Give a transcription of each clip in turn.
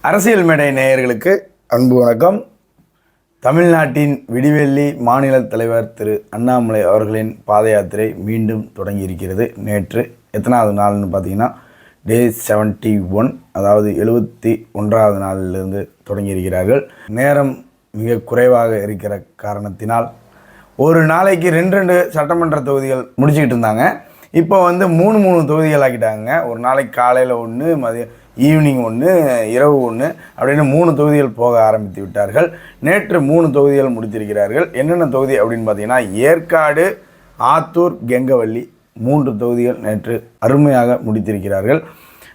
அரசியல் மேடை நேயர்களுக்கு அன்பு வணக்கம். தமிழ்நாட்டின் விடிவெள்ளி மாநில தலைவர் திரு அண்ணாமலை அவர்களின் பாத யாத்திரை மீண்டும் தொடங்கி இருக்கிறது. நேற்று எத்தனாவது நாள்னு பார்த்தீங்கன்னா டே 71, அதாவது 71வது நாளிலிருந்து தொடங்கியிருக்கிறார்கள். நேரம் மிக குறைவாக இருக்கிற காரணத்தினால் ஒரு நாளைக்கு 2 சட்டமன்ற தொகுதிகள் முடிச்சுக்கிட்டு இருந்தாங்க. இப்போ வந்து 3 தொகுதிகள் ஆக்கிட்டாங்க. ஒரு நாளைக்கு காலையில் 1, மதியம் ஈவினிங் 1, இரவு 1 அப்படின்னு 3 தொகுதிகள் போக ஆரம்பித்து விட்டார்கள். நேற்று 3 தொகுதிகள் முடித்திருக்கிறார்கள். என்னென்ன தொகுதி அப்படின்னு பார்த்தீங்கன்னா ஏற்காடு, ஆத்தூர், கெங்கவல்லி 3 தொகுதிகள் நேற்று அருமையாக முடித்திருக்கிறார்கள்.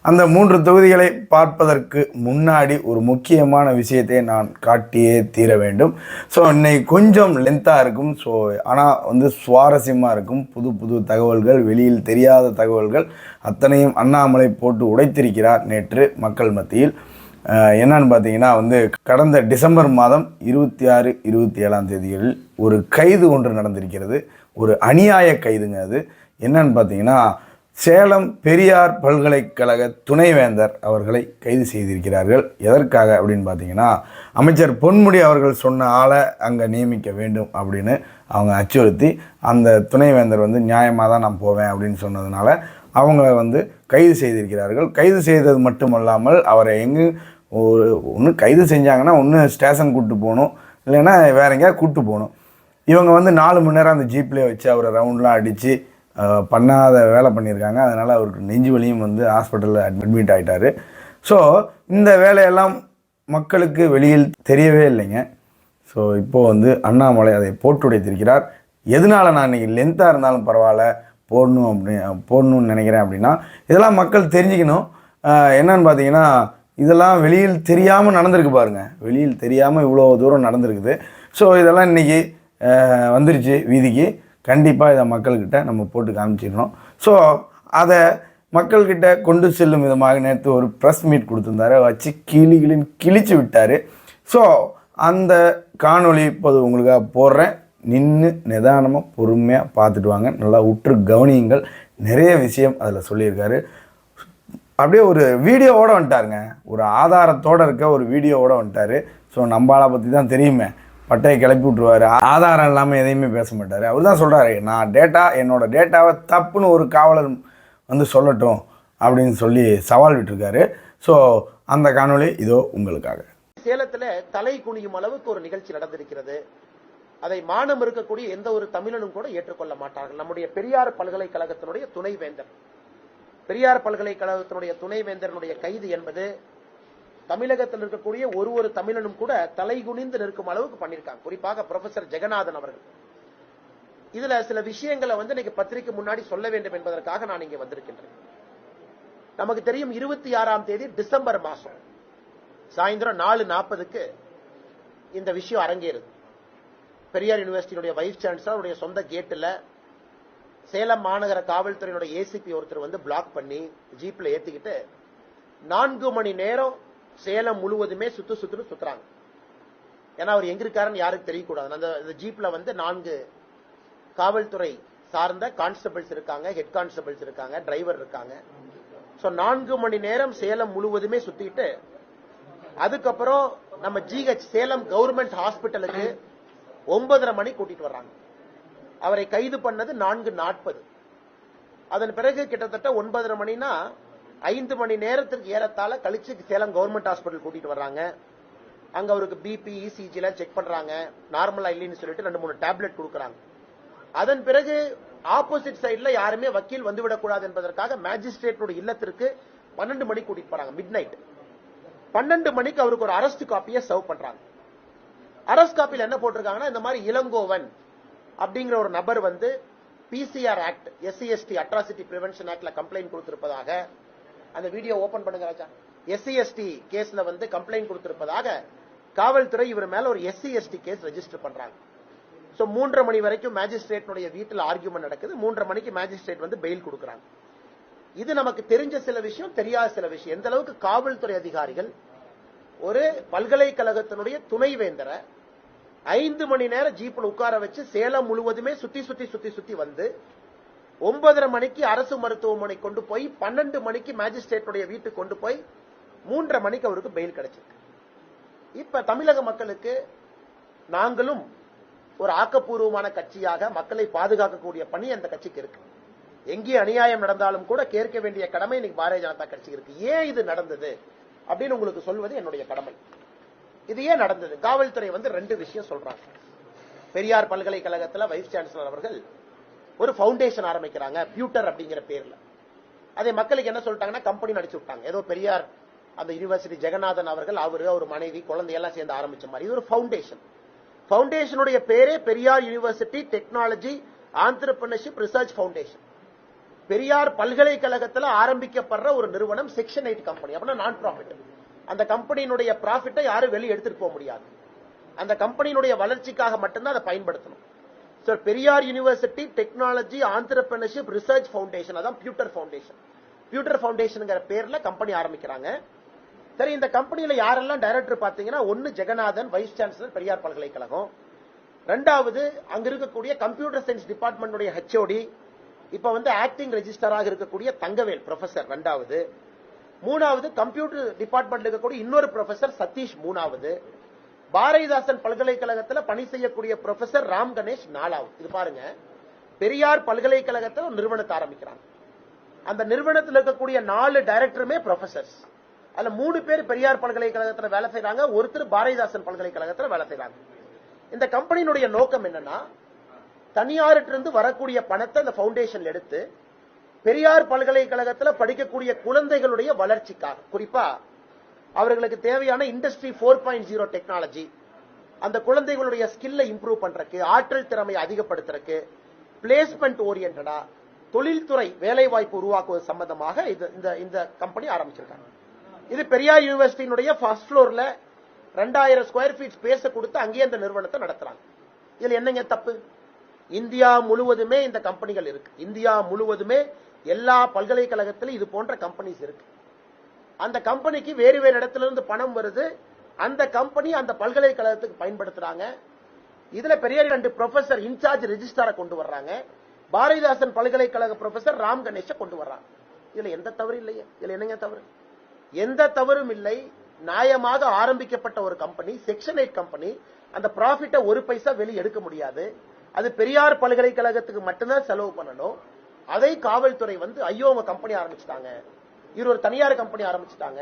அந்த 3 தொகுதிகளை பார்ப்பதற்கு முன்னாடி ஒரு முக்கியமான விஷயத்தை நான் காட்டியே தீர வேண்டும். ஸோ இன்னைக்கு கொஞ்சம் லென்த்தாக இருக்கும். ஸோ ஆனால் வந்து சுவாரஸ்யமாக இருக்கும். புது தகவல்கள், வெளியில் தெரியாத தகவல்கள் அத்தனையும் அண்ணாமலை போட்டு உடைத்திருக்கிறார் நேற்று மக்கள் மத்தியில். என்னன்னு பார்த்தீங்கன்னா வந்து கடந்த டிசம்பர் மாதம் 26, 27ஆம் தேதிகளில் ஒரு கைது ஒன்று நடந்திருக்கிறது. ஒரு அநியாய கைதுங்க. அது என்னன்னு பார்த்தீங்கன்னா சேலம் பெரியார் பல்கலைக்கழக துணைவேந்தர் அவர்களை கைது செய்திருக்கிறார்கள். எதற்காக அப்படின்னு பார்த்தீங்கன்னா அமைச்சர் பொன்முடி அவர்கள் சொன்ன ஆளை அங்கே நியமிக்க வேண்டும் அப்படின்னு அவங்க அச்சுறுத்தி, அந்த துணைவேந்தர் வந்து நியாயமாக தான் நான் போவேன் அப்படின்னு சொன்னதுனால அவங்கள வந்து கைது செய்திருக்கிறார்கள். கைது செய்தது மட்டுமல்லாமல் அவரை ஒன்று கைது செஞ்சாங்கன்னா ஒன்று ஸ்டேஷன் கூப்பிட்டு போகணும், இல்லைன்னா வேற எங்கேயாவது கூப்பிட்டு போகணும். இவங்க வந்து 4 மணி நேரம் அந்த ஜீப்லேயே வச்சு அவரை ரவுண்ட்லாம் அடித்து பண்ணாத வேலை பண்ணியிருக்காங்க. அதனால் அவருக்கு நெஞ்சு வலியும் வந்து ஹாஸ்பிட்டலில் அட்மிட் ஆகிட்டார். ஸோ இந்த வேலையெல்லாம் மக்களுக்கு வெளியில் தெரியவே இல்லைங்க. ஸோ இப்போது வந்து அண்ணாமலை அதை போட்டு உடைத்திருக்கிறார். எதனால் நான் இன்றைக்கி லென்த்தாக இருந்தாலும் பரவாயில்ல போடணும்னு நினைக்கிறேன் அப்படின்னா, இதெல்லாம் மக்கள் தெரிஞ்சுக்கணும். என்னன்னு பார்த்தீங்கன்னா இதெல்லாம் வெளியில் தெரியாமல் நடந்திருக்கு பாருங்கள். வெளியில் தெரியாமல் இவ்வளோ தூரம் நடந்திருக்குது. ஸோ இதெல்லாம் இன்றைக்கி வந்துருச்சு வீதிக்கு. கண்டிப்பாக இதை மக்கள்கிட்ட நம்ம போட்டு காமிச்சிடணும். ஸோ அதை மக்கள்கிட்ட கொண்டு செல்லும் விதமாக நேற்று ஒரு ப்ரெஸ் மீட் கொடுத்துருந்தாரு. வச்சு கிழிச்சு விட்டார். ஸோ அந்த காணொளி இப்போது உங்களுக்காக போடுறேன். நின்று நிதானமாக பொறுமையாக பார்த்துட்டு வாங்க. நல்லா உற்று கவனியுங்கள். நிறைய விஷயம் அதில் சொல்லியிருக்காரு. அப்படியே ஒரு வீடியோவோடு வந்துட்டாருங்க. ஒரு ஆதாரத்தோடு இருக்க ஒரு வீடியோவோடு வந்துட்டார். ஸோ நம்மளை பற்றி தான் தெரியுமே, பட்டையை கிளப்பி விட்ருவார். ஆதாரம் இல்லாமல் எதையுமே பேச மாட்டார். அவர் தான் சொல்கிறாரு, நான் என்னோடய டேட்டாவை தப்புன்னு ஒரு காவலர் வந்து சொல்லட்டும் அப்படின்னு சொல்லி சவால் விட்டுருக்காரு. ஸோ அந்த காணொளி இதோ உங்களுக்காக. சேலத்தில் தலை குனியும் அளவுக்கு ஒரு நிகழ்ச்சி நடந்திருக்கிறது. அதை மானம் இருக்கக்கூடிய எந்த ஒரு தமிழனும் கூட ஏற்றுக்கொள்ள மாட்டார்கள். நம்முடைய பெரியார் பல்கலைக்கழகத்தினுடைய துணைவேந்தர், பெரியார் பல்கலைக்கழகத்தினுடைய துணைவேந்தரனுடைய கைது என்பது தமிழகத்தில் இருக்கக்கூடிய ஒரு தமிழனும் கூட தலை குனிந்து நிற்கும் அளவுக்கு பண்ணிருக்காங்க. குறிப்பாக ப்ரொஃபசர் ஜெகநாதன் அவர்கள். இதுல சில விஷயங்களை வந்து இன்னைக்கு பத்திரிகை முன்னாடி சொல்ல வேண்டும் என்பதற்காக நான் இங்க வந்திருக்கின்றேன். நமக்கு தெரியும் 26ஆம் தேதி டிசம்பர் மாசம் சாயந்தரம் 4:40க்கு இந்த விஷயம் அரங்கேறுது. பெரியார் யூனிவர்சிட்டியுடைய வைஸ் சான்சலர் சொந்த கேட்டுல சேலம் மாநகர காவல்துறையினுடைய ஏசிபி ஒருத்தர் வந்து பிளாக் பண்ணி ஜீப்ல ஏத்திக்கிட்டு 4 மணி நேரம் சேலம் முழுவதுமே சுத்துறாங்க. ஏன்னா அவர் எங்க இருக்காருன்னு யாருக்கு தெரியக்கூடாது. அந்த ஜீப்ல வந்து 4 காவல்துறை சார்ந்த கான்ஸ்டபிள்ஸ் இருக்காங்க, ஹெட் கான்ஸ்டபிள்ஸ் இருக்காங்க, டிரைவர் இருக்காங்க. 4 மணி நேரம் சேலம் முழுவதுமே சுத்திட்டு அதுக்கப்புறம் நம்ம ஜிஹெச் சேலம் கவர்மெண்ட் ஹாஸ்பிட்டலுக்கு 9:30 மணி கூட்டிட்டு வர்றாங்க. அவரை கைது பண்ணது 4:40. அதன் பிறகு கிட்டத்தட்ட 9:30 மணினா 5 மணி நேரத்திற்கு ஏறத்தாழ கழிச்சு சேலம் கவர்மெண்ட் ஹாஸ்பிட்டல் கூட்டிட்டு வர்றாங்க. அங்க அவருக்கு பிபி, இசிஜி எல்லாம் செக் பண்றாங்க. நார்மலா இல்லைன்னு சொல்லிட்டு 2-3 டேப்லெட் கொடுக்கறாங்க. அதன் பிறகு ஆப்போசிட் சைட்ல யாருமே வக்கீல் வந்துவிடக்கூடாது என்பதற்காக மேஜிஸ்ட்ரேட்டோட இல்லத்திற்கு 12 மணிக்கு கூட்டிட்டு போறாங்க. மிட் நைட் 12 மணிக்கு அவருக்கு ஒரு அரெஸ்ட் காப்பியை சர்வ் பண்றாங்க. அரெஸ்ட் காப்பியில் என்ன போட்டிருக்காங்கன்னா, இந்த மாதிரி இளங்கோவன் அப்படிங்கிற ஒரு நபர் வந்து PCR act, SC ST atrocity prevention ஆக்ட்ல கம்ப்ளைண்ட் கொடுத்திருப்பதாக, அந்த வீடியோ ஓபன் பண்ணுங்க ராஜா, எஸ்சிஎஸ்டி கேஸ்ல வந்து கம்ப்ளைண்ட் கொடுத்திருப்பதாக காவல்துறை இவர் மேல ஒரு எஸ்சிஎஸ்டி கேஸ் ரெஜிஸ்டர் பண்றாங்க. 3:30 மணி வரைக்கும் மேஜிஸ்ட்ரேட்டுடைய வீட்டில் ஆர்கியூமெண்ட் நடக்குது. 3:30 மணிக்கு மேஜிஸ்ட்ரேட் வந்து பெயில் கொடுக்கறாங்க. இது நமக்கு தெரிஞ்ச சில விஷயம், தெரியாத சில விஷயம். எந்த அளவுக்கு காவல்துறை அதிகாரிகள் ஒரு பல்கலைக்கழகத்தினுடைய துணைவேந்தரை 5 மணி நேரம் ஜீப்ல உட்கார வச்சு சேலம் முழுவதுமே சுத்தி வந்து 9:30 மணிக்கு அரசு மருத்துவமனை கொண்டு போய் 12 மணிக்கு மேஜிஸ்ட்ரேட்டுடைய வீட்டுக்கு கொண்டு போய் 3:30 மணிக்கு அவருக்கு பெயில் கிடைச்சிருக்கு. இப்ப தமிழக மக்களுக்கு நாங்களும் ஒரு ஆக்கப்பூர்வமான கட்சியாக மக்களை பாதுகாக்கக்கூடிய பணி அந்த கட்சிக்கு இருக்கு. எங்கே அநியாயம் நடந்தாலும் கூட கேட்க வேண்டிய கடமை இன்னைக்கு பாரதிய ஜனதா கட்சிக்கு இருக்கு. ஏன் இது நடந்தது அப்படின்னு உங்களுக்கு சொல்வது என்னுடைய கடமை. இது ஏன் நடந்தது? காவல்துறை 2 விஷயம் சொல்றாங்க. பெரியார் பல்கலைக்கழகத்தில் வைஸ் சான்சலர் அவர்கள் ஒரு பவுண்டேஷன் ஆரம்பிக்கிறாங்க பியூட்டர் அப்படிங்கிற பேர்ல. அதை மக்களுக்கு என்ன சொல்லிட்டாங்கன்னா கம்பெனி நடிச்சு விட்டாங்க. ஏதோ பெரியார் அந்த யூனிவர்சிட்டி ஜெகநாதன் அவர்கள் அவர் மனைவி குழந்தையெல்லாம் சேர்ந்து ஆரம்பிச்ச மாதிரி இது ஒரு பவுண்டேஷன். பவுண்டேஷனுடைய பேரே Periyar university technology entrepreneurship research foundation. Periyar பல்கலைக்கழகத்தில் ஆரம்பிக்கப்படுற ஒரு நிறுவனம் செக்ஷன் 8 கம்பெனி, அப்படின்னா நான் ப்ராஃபிட். அந்த கம்பெனியினுடைய ப்ராஃபிட்டை யாரும் வெளியே எடுத்துட்டு போக முடியாது. அந்த கம்பெனியினுடைய வளர்ச்சிக்காக மட்டும்தான் அதை பயன்படுத்தணும். Periyar university technology entrepreneurship research foundation, அதான் பியூட்டர் பவுண்டேஷன். பியூட்டர் பவுண்டேஷன் பேர்ல கம்பெனி ஆரம்பிக்கிறாங்க. சரி, இந்த கம்பெனியில யாரெல்லாம் டைரக்டர் பாத்தீங்கன்னா, 1 ஜெகநாதன் வைஸ் சான்சலர் பெரியார் பல்கலைக்கழகம், 2வது அங்க இருக்கக்கூடிய கம்ப்யூட்டர் சயின்ஸ் டிபார்ட்மெண்ட் ஹெச்ஓடி, இப்ப ஆக்டிங் ரெஜிஸ்டராக இருக்கக்கூடிய தங்கவேல் ப்ரொஃபசர் 2வது, 3வது கம்ப்யூட்டர் டிபார்ட்மெண்ட் இருக்கக்கூடிய இன்னொரு ப்ரொஃபசர் சதீஷ் 3வது, பாரதிதாசன் பல்கலைக்கழகத்தில் பணி செய்யக்கூடிய ப்ரொஃபசர் ராம் கணேஷ் 4வது. இது பாருங்க, பெரியார் பல்கலைக்கழகத்தில் ஒரு நிறுவனத்தை ஆரம்பிக்கிறாங்க. அந்த நிறுவனத்தில் இருக்கக்கூடிய 4 டைரக்டருமே ப்ரொஃபசர்ஸ். அதுல 3 பேர் பெரியார் பல்கலைக்கழகத்தில் வேலை செய்யறாங்க, ஒருத்தர் பாரதிதாசன் பல்கலைக்கழகத்தில் வேலை செய்யறாங்க. இந்த கம்பெனியினுடைய நோக்கம் என்னன்னா, தனியாரிலிருந்து வரக்கூடிய பணத்தை அந்த பவுண்டேஷன் எடுத்து பெரியார் பல்கலைக்கழகத்தில் படிக்கக்கூடிய குழந்தைகளுடைய வளர்ச்சிக்காக, குறிப்பா அவர்களுக்கு தேவையான இண்டஸ்ட்ரி 4.0 டெக்னாலஜி, அந்த குழந்தைகளுடைய ஸ்கில்ல இம்ப்ரூவ் பண்றதுக்கு, ஆற்றல் திறமையை அதிகப்படுத்துறதுக்கு, பிளேஸ்மெண்ட் ஓரியன்டா தொழில்துறை வேலை வாய்ப்பு உருவாக்குவது சம்பந்தமாக இந்த கம்பெனி ஆரம்பிச்சிருக்காங்க. இது பெரியார் யூனிவர்சிட்டியினுடைய ஃபர்ஸ்ட் ஃப்ளோர்ல 2000 ஸ்கொயர் ஃபீட் ஸ்பேஸ் கொடுத்து அங்கேயே அந்த நிறுவனத்தை நடத்துறாங்க. இதுல என்னங்க தப்பு? இந்தியா முழுவதுமே இந்த கம்பெனிகள் இருக்கு. இந்தியா முழுவதுமே எல்லா பல்கலைக்கழகத்திலும் இது போன்ற கம்பெனிஸ் இருக்கு. அந்த கம்பெனிக்கு வேறு வேறு இடத்துல இருந்து பணம் வருது, அந்த கம்பெனி அந்த பல்கலைக்கழகத்துக்கு பயன்படுத்துறாங்க. இதுல பெரியார் 2 ப்ரொஃபசர் இன்சார்ஜ் ரெஜிஸ்ட்ராரை கொண்டு வர்றாங்க, பாரதிதாசன் பல்கலைக்கழக ப்ரொஃபசர் ராம் கணேஷ கொண்டு வர்றாங்க. இதுல எந்த தவறு இல்லையே. இதுல என்னங்க தவறு? எந்த தவறும் இல்லை. நியாயமாக ஆரம்பிக்கப்பட்ட ஒரு கம்பெனி, செக்ஷன் 8 கம்பெனி, அந்த ப்ராஃபிட்டை 1 பைசா வெளியே எடுக்க முடியாது. அது பெரியார் பல்கலைக்கழகத்துக்கு மட்டும்தான் செலவு பண்ணணும். அதை காவல்துறை ஐயோ உங்க கம்பெனி ஆரம்பிச்சுட்டாங்க, இவர் ஒரு தனியார் கம்பெனி ஆரம்பிச்சுட்டாங்க,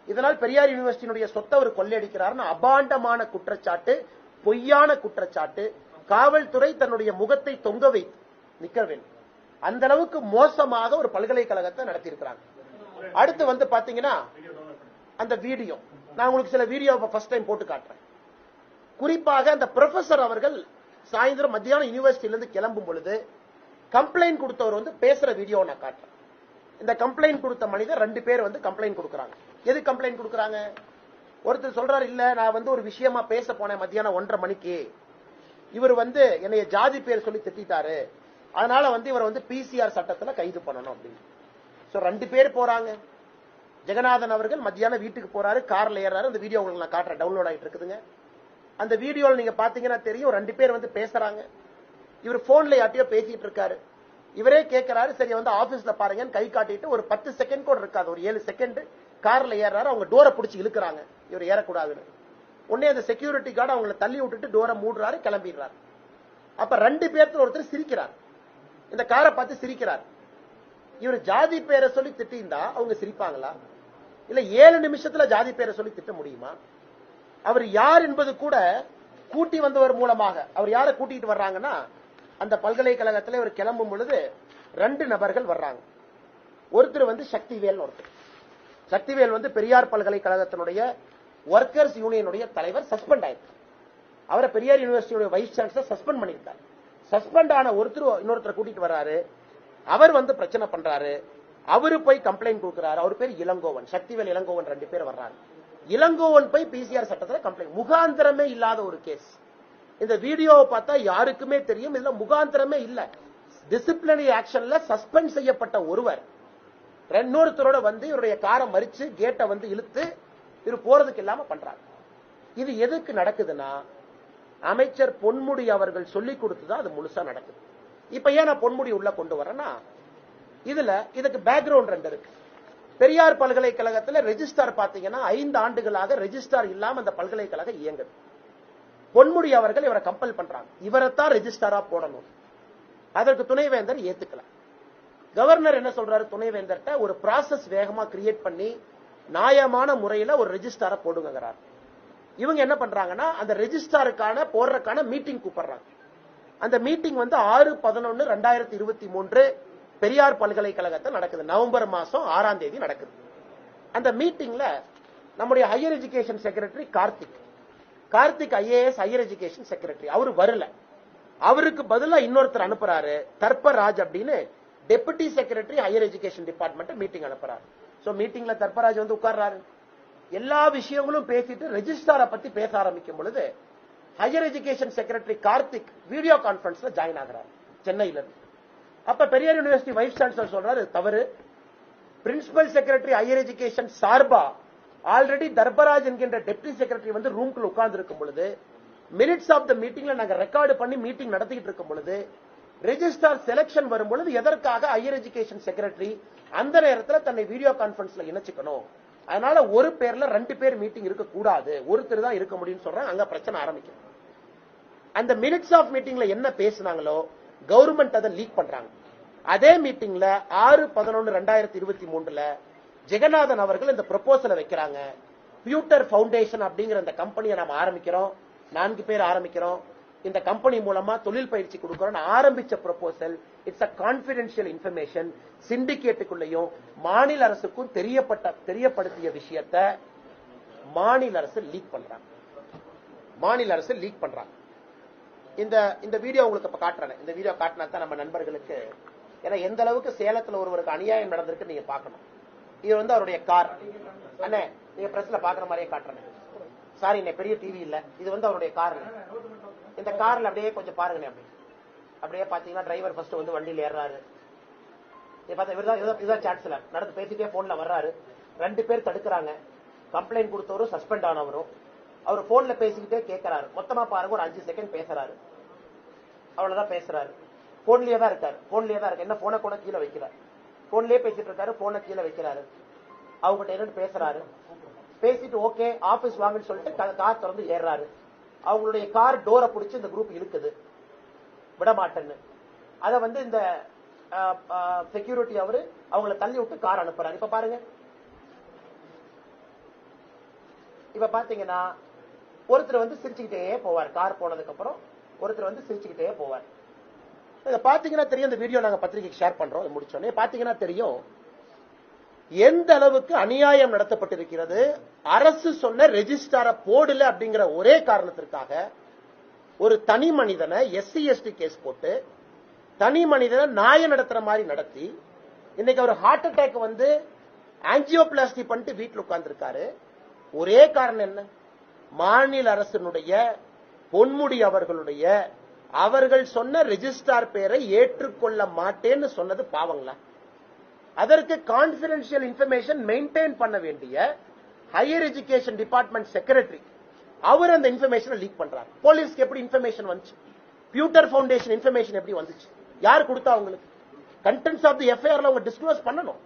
இதனால் பெரியார் யூனிவர்சிட்டியினுடைய சொத்தை அவர் கொள்ளையடிக்கிறார்னு அபாண்டமான குற்றச்சாட்டு, பொய்யான குற்றச்சாட்டு. காவல்துறை தன்னுடைய முகத்தை தொங்க வைத்து நிக்க வேண்டும். அந்த அளவுக்கு மோசமாக ஒரு பல்கலைக்கழகத்தை நடத்தி இருக்கிறாங்க. அடுத்து பாத்தீங்கன்னா அந்த வீடியோ, நான் உங்களுக்கு சில வீடியோ ஃபர்ஸ்ட் டைம் போட்டு காட்டுறேன். குறிப்பாக அந்த ப்ரொஃபசர் அவர்கள் சாயந்தரம் மத்தியானம் யூனிவர்சிட்டியிலிருந்து கிளம்பும் பொழுது கம்ப்ளைண்ட் கொடுத்தவர் பேசுற வீடியோ நான் காட்டுறேன். இந்த கம்ப்ளைண்ட் கொடுத்த மனிதர் 2 பேர் கம்ப்ளைண்ட் கொடுக்கறாங்க. எது கம்ப்ளைண்ட் கொடுக்கறாங்க? ஒருத்தர் சொல்றாரு, இல்ல நான் ஒரு விஷயமா பேச போனேன் மத்தியானம் 1:30 மணிக்கு, இவர் என்னைய ஜாதி பேர் சொல்லி திட்டாரு, அதனால இவர் பிசிஆர் சட்டத்துல கைது பண்ணணும் அப்படின்னு. 2 பேர் போறாங்க. ஜெகநாதன் அவர்கள் மத்தியானம் வீட்டுக்கு போறாரு, கார்ல ஏறாரு. அந்த வீடியோ உங்களுக்கு நான் காட்டுறேன், டவுன்லோட் ஆயிட்டு இருக்குதுங்க. அந்த வீடியோல நீங்க பாத்தீங்கன்னா தெரியும், 2 பேர் பேசுறாங்க. இவர் போன்ல யார்ட்டையோ பேசிட்டு இருக்காரு. இவரே கேட்கிறாரு, சரி ஆபீஸ்ல பாருங்கன்னு கை காட்டிட்டு ஒரு 10 செகண்ட் கூட இருக்காது, ஒரு 7 செகண்ட் கார்ல ஏறாரு. அவங்க டோரை பிடிச்சி இழுக்கிறாங்க, இவர் ஏறக்கூடாதுன்னு. உடனே அந்த செக்யூரிட்டி கார்டு அவங்களை தள்ளி விட்டுட்டு டோரை மூடுறாரு, கிளம்பிடுறாரு. அப்ப 2 பேர்த்துல ஒருத்தர் சிரிக்கிறார், இந்த காரை பார்த்து சிரிக்கிறார். இவர் ஜாதி பேரை சொல்லி திட்டிருந்தா அவங்க சிரிப்பாங்களா? இல்ல 7 நிமிஷத்துல ஜாதி பேரை சொல்லி திட்ட முடியுமா? அவர் யார் என்பது கூட கூட்டி வந்தவர் மூலமாக, அவர் யாரை கூட்டிட்டு வர்றாங்கன்னா, அந்த பல்கலைக்கழகத்தில் இவர் கிளம்பும் பொழுது 2 நபர்கள் வர்றாங்க. ஒருத்தர் சக்திவேல், ஒருத்தர் சக்திவேல் பெரியார் பல்கலைக்கழகத்தினுடைய ஒர்க்கர்ஸ் யூனியனுடைய தலைவர், சஸ்பெண்ட் ஆயிருக்கு. அவரை பெரியார் யூனிவர்சிட்டியுடைய வைஸ் சான்சலர் சஸ்பெண்ட் பண்ணிருக்காரு. சஸ்பெண்ட் ஆன ஒருத்தர் இன்னொருத்தரை கூட்டிட்டு வர்றாரு. அவர் பிரச்சனை பண்றாரு. அவரு போய் கம்ப்ளைண்ட் கொடுக்கிறாரு. அவர் பேர் இளங்கோவன், சக்திவேல் இளங்கோவன் 2 பேர் வர்றாங்க. இளங்கோவன் போய் பிசிஆர் சட்டத்தில் கம்ப்ளைண்ட், முகாந்திரமே இல்லாத ஒரு கேஸ். இந்த வீடியோவை பார்த்தா யாருக்குமே தெரியும், இதுல முகாந்திரமே இல்ல. டிசிப்ளினரி ஆக்ஷன்ல சஸ்பெண்ட் செய்யப்பட்ட ஒருவர் இன்னொருத்தரோட இவருடைய காரை மறிச்சு கேட்டை இழுத்து இவர் போறதுக்கு இல்லாம பண்றாங்க. இது எதுக்கு நடக்குதுன்னா, அமைச்சர் பொன்முடி அவர்கள் சொல்லிக் கொடுத்துதான் அது முழுசா நடக்குது. இப்ப ஏன் நான் பொன்முடி உள்ள கொண்டு வரேன்னா, இதுக்கு பேக்ரவுண்ட் 2 இருக்கு. பெரியார் பல்கலைக்கழகத்தில் ரெஜிஸ்டார் பாத்தீங்கன்னா 5 ஆண்டுகளாக ரெஜிஸ்டார் இல்லாம அந்த பல்கலைக்கழகம் இயங்குது. பொன்முடி அவர்கள் இவரை கம்பல் பண்றாங்க, இவரைத்தான் ரெஜிஸ்டாரா போடணும். அதற்கு துணைவேந்தர் ஏத்துக்கல. கவர்னர் என்ன சொல்றாரு, துணைவேந்தர்கிட்ட ஒரு ப்ராசஸ் வேகமா கிரியேட் பண்ணி நியாயமான முறையில ஒரு ரெஜிஸ்டார போடுங்கிறார். இவங்க என்ன பண்றாங்கன்னா அந்த ரெஜிஸ்டாருக்கான போடுறதுக்கான மீட்டிங் கூப்பிடுறாங்க. அந்த மீட்டிங் வந்து 6/11/2023 பெரியார் பல்கலைக்கழகத்தில் நடக்குது. நவம்பர் மாசம் 6ஆம் தேதி நடக்குது. அந்த மீட்டிங்ல நம்முடைய higher education secretary Karthik IAS higher education secretary அவரு வரல. அவருக்கு பதிலா இன்னொருத்தர் அனுப்புறாரு, தர்பராஜ் அப்படின்னு deputy secretary higher education department meeting அனுப்புறாரு. சோ மீட்டிங்ல தர்பராஜ் வந்து உட்கார்றாரு. எல்லா விஷயங்களும் பேசிட்டு ரெஜிஸ்டாரை பத்தி பேச ஆரம்பிக்கும் பொழுது higher education secretary Karthik video கான்பரன்ஸ்ல ஜாயின் ஆகிறார் சென்னையில இருந்து. அப்ப பெரியார் யூனிவர்சிட்டி வைஸ் சான்சலர் சொல்றாரு, தவறு. பிரின்சிபல் செக்ரட்டரி ஹையர் எஜுகேஷன் சார்பா ஆல்ரெடி தர்பராஜ் என்கின்ற டெப்டி செக்ரட்டரி வந்து ரூம்குள்ள உட்கார்ந்து இருக்கும் பொழுது மினிட்ஸ் ஆஃப் த மீட்டிங்ல நாங்க ரெக்கார்டு பண்ணி மீட்டிங் நடத்திட்டு இருக்கும் பொழுது ரெஜிஸ்டார் செலக்ஷன் வரும் பொழுது எதற்காக ஹையர் எஜுகேஷன் செக்ரட்டரி அந்த நேரத்தில் தன்னை வீடியோ கான்பரன்ஸ்ல இணைச்சுக்கணும், அதனால ஒரு பேர்ல 2 பேர் மீட்டிங் இருக்க கூடாது, ஒருத்தர் தான் இருக்க முடியும்னு சொல்றாங்க. அங்க பிரச்சனை ஆரம்பிக்கும். அந்த மினிட்ஸ் ஆஃப் மீட்டிங்ல என்ன பேசினாங்களோ கவர்மெண்ட் அதை லீக் பண்றாங்க. அதே மீட்டிங்ல 6/11/2023 ஜெகநாதன் அவர்கள் இந்த ப்ரொபோசலை வைக்கிறாங்க. பியூட்டர் ஃபவுண்டேஷன் அப்படிங்கிற இந்த கம்பெனியை நாம ஆரம்பிக்கிறோம், 4 பேர் ஆரம்பிக்கிறோம், இந்த கம்பெனி மூலமா தொழில் பயிற்சி கொடுக்கிறோம் ஆரம்பிச்ச proposal. It's a confidential information. சிண்டிகேட்டுக்குள்ளேயும் மாநில அரசுக்கும் தெரியப்படுத்திய விஷயத்தை மாநில அரசு லீக் பண்றாங்க. இந்த வீடியோ உங்களுக்கு இப்ப காட்டுறேன். இந்த வீடியோ காட்டினா தான் நம்ம நண்பர்களுக்கு, ஏன்னா எந்த அளவுக்கு சேலத்துல ஒருவருக்கு அநியாயம் நடந்திருக்கு நீங்க பாக்கணும். இது வந்து அவருடைய கார். அண்ணே நீங்க பிரஸ்ல பாக்குற மாதிரியே காட்டுறேன். சாரி, பெரிய டிவி இல்ல, இது வந்து அவருடைய கார். இந்த கார்ல அப்படியே கொஞ்சம் பாருங்க. அப்படியே பாத்தீங்கன்னா டிரைவர் ஃபர்ஸ்ட் வந்து வண்டியில ஏறாரு. இதுதான் சான்சலர் நடந்து பேசிட்டே போன்ல வர்றாரு. 2 பேர் தடுக்கிறாங்க. கம்ப்ளைண்ட் கொடுத்தவரும் சஸ்பெண்ட் ஆனவரும் அவர் போன்ல பேசிக்கிட்டே கேட்கிறாரு. மொத்தமா பாருங்க ஒரு 5 செகண்ட் பேசுறாரு, அவ்வளவுதான் பேசுறாரு. போன்லயே தான் இருக்காரு. என்ன போனை கூட கீழே வைக்கிறார். போன்லயே பேசிட்டு இருக்காரு, போனை கீழே வைக்கிறாரு. அவங்ககிட்ட என்னன்னு பேசுறாரு. பேசிட்டு ஓகே ஆபீஸ் வாங்கன்னு சொல்லிட்டு கார் திறந்து ஏறாரு. அவங்களுடைய கார் டோரை பிடிச்சி இந்த குரூப் இழுக்குது, விடமாட்டேன்னு. அத வந்து இந்த செக்யூரிட்டி அவரு அவங்கள தள்ளி விட்டு கார் அனுப்புறாரு. இப்ப பாருங்க. இப்ப பாத்தீங்கன்னா ஒருத்தர் வந்து சிரிச்சுக்கிட்டே போவார். கார் போனதுக்கு அப்புறம் ஒருத்தர் வந்து சிரிச்சுக்கிட்டே போவார். இத பாத்தீங்கன்னா தெரியும். இந்த வீடியோ நாங்க பத்திரிகைக்கு ஷேர் பண்றோம். முடிச்சோடனே பாத்தீங்கன்னா தெரியும் எந்த அளவுக்கு அநியாயம் நடத்தப்பட்டிருக்கிறது. அரசு சொன்ன ரெஜிஸ்டார போடல அப்படிங்கிற ஒரே காரணத்திற்காக ஒரு தனி மனிதனை SC ST கேஸ் போட்டு தனி மனிதனை நாய நடத்துற மாதிரி நடத்தி இன்னைக்கு அவர் ஹார்ட் அட்டாக் வந்து ஆஞ்சியோபிளாஸ்டி பண்ணிட்டு வீட்டில் உட்கார்ந்து இருக்காரு. ஒரே காரணம் என்ன? மாநில அரசினுடைய பொன்முடி அவர்கள் சொன்ன ரெஜிஸ்டார் பேரை ஏற்றுக்கொள்ள மாட்டேன்னு சொன்னது பாவங்களா? அதற்கு கான்பிடென்ஷியல் இன்ஃபர்மேஷன் மெயின்டைன் பண்ண வேண்டிய ஹையர் எஜுகேஷன் டிபார்ட்மெண்ட் செக்ரட்டரி அவர் அந்த இன்ஃபர்மேஷனை லீக் பண்றாரு. போலீஸ்க்கு எப்படி இன்ஃபர்மேஷன் வந்துச்சு? பியூட்டர் ஃபவுண்டேஷன் இன்ஃபர்மேஷன் எப்படி வந்துச்சு? யார் கொடுத்தா? அவங்களுக்கு கண்டென்ட்ஸ் ஆஃப் தி எஃப்ஐஆர்ல அவங்க டிஸ்க்ளோஸ் பண்ணணும்.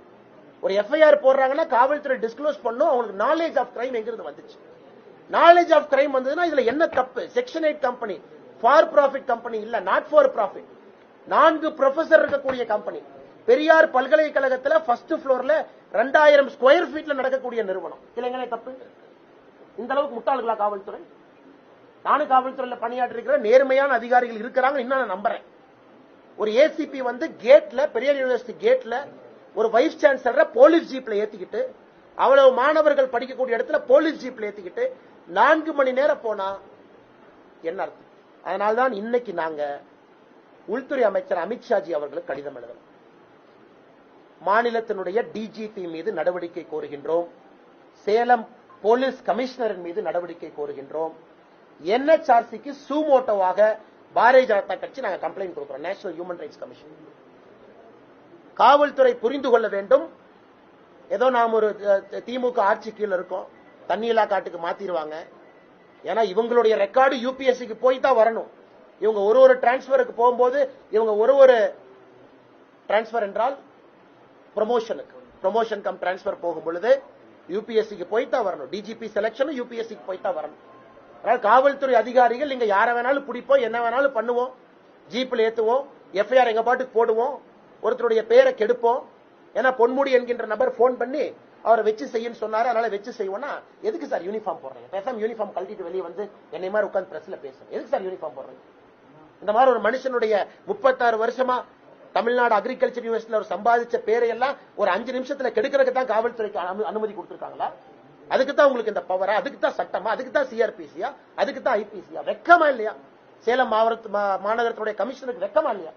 ஒரு எஃப்ஐஆர் போடுறாங்கன்னா காவல்துறை டிஸ்க்ளோஸ் பண்ணும். அவங்களுக்கு நாலேஜ் ஆஃப் கிரைம் எங்கிருந்து வந்துச்சு? நாலேஜ் ஆஃப் கிரைம் வந்ததுன்னா இதுல என்ன தப்பு? Section 8 company for profit company இல்ல, நாட் ஃபார் ப்ராஃபிட். 4 ப்ரொஃபசர் இருக்கக்கூடிய கம்பெனி. பெரியார் பல்கலைக்கழகத்தில் ஃபர்ஸ்ட் ஃப்ளோர்ல 2000 ஸ்கொயர் ஃபீட்ல நடக்கக்கூடிய நிறுவனம். இல்லைங்களே தப்பு? இந்த அளவுக்கு முட்டாள்களா காவல்துறை? நானும் காவல்துறையில பணியாற்றி இருக்கிற நேர்மையான அதிகாரிகள் இருக்கிறாங்க, இன்னும் நான் நம்புறேன். ஒரு ஏசிபி வந்து கேட்ல, பெரியார் யூனிவர்சிட்டி கேட்ல ஒரு வைஸ் சான்சலரை போலீஸ் ஜீப்ல ஏத்திக்கிட்டு, அவ்வளவு மாணவர்கள் படிக்கக்கூடிய இடத்துல போலீஸ் ஜீப்ல ஏத்திக்கிட்டு 4 மணி நேரம் போனா என்ன அர்த்தம்? அதனால்தான் இன்னைக்கு நாங்க உள்துறை அமைச்சர் அமித்ஷாஜி அவர்களுக்கு கடிதம் எழுதணும். மாநிலத்தினுடைய டிஜிபி மீது நடவடிக்கை கோருகின்றோம். சேலம் போலீஸ் கமிஷனரின் மீது நடவடிக்கை கோருகின்றோம். NHRCக்கு சூமோட்டோவாக பாரதிய ஜனதா கட்சி நாங்க கம்ப்ளைண்ட் கொடுக்கிறோம். National human rights commission. காவல்துறை புரிந்து கொள்ள வேண்டும். ஏதோ நாம் ஒரு திமுக ஆட்சி கீழே இருக்கோம், தண்ணியில்லா காட்டுக்கு மாத்திடுவாங்க. ஏன்னா இவங்களுடைய ரெக்கார்டு யூபிஎஸ்சிக்கு போய் தான் வரணும். இவங்க ஒரு டிரான்ஸ்பருக்கு போகும்போது இவங்க ஒரு டிரான்ஸ்பர் என்றால் ப்ரமோஷனுக்கு ப்ரொமோஷன் கம் டிரான்ஸ்பர் போகும் பொழுது யூபிஎஸ்சிக்கு போய்தான் வரணும். டிஜிபி செலக்ஷனும் யூபிஎஸ்சிக்கு போய்தான் வரணும். அதனால காவல்துறை அதிகாரிகள் நீங்க யார வேணாலும் பிடிப்போம், என்ன வேணாலும் பண்ணுவோம், ஜீப்ல ஏத்துவோம், எஃப்ஐஆர் எங்க பாட்டுக்கு போடுவோம், ஒருத்தருடைய பேரை கெடுப்போம். ஏன்னா பொன்முடி என்கின்ற நபர் போன் பண்ணி அவரை வச்சு செய்யன்னு சொன்னாரு, அதனால வச்சு செய்வோம்னா எதுக்கு சார் யூனிஃபார்ம் போடுறீங்க? பேசாம யூனிஃபார்ம் கழட்டிட்டு வெளியே வந்து என்னை மாதிரி உட்காந்து பிரஸ்ல பேசுறேன். எதுக்கு சார் யூனிஃபார்ம் போடுறீங்க? இந்த மாதிரி ஒரு மனுஷனுடைய 36 வருஷமா தமிழ்நாடு அக்ரிகல்ச்சர் யூனிவர்சிட்டியில ஒரு சம்பாதிச்ச பேரை எல்லாம் ஒரு 5 நிமிஷத்துல கெடுக்கிறதுக்கு தான் காவல்துறைக்கு அனுமதி கொடுத்திருக்காங்களா? அதுக்கு தான் உங்களுக்கு இந்த பவரா? அதுக்கு தான் சட்டமா? அதுக்கு தான் சிஆர்பிசியா? அதுக்கு தான் ஐபிசியா? வெக்கமா இல்லையா? சேலம் மாநகரத்துடைய கமிஷனருக்கு வெக்கமா இல்லையா?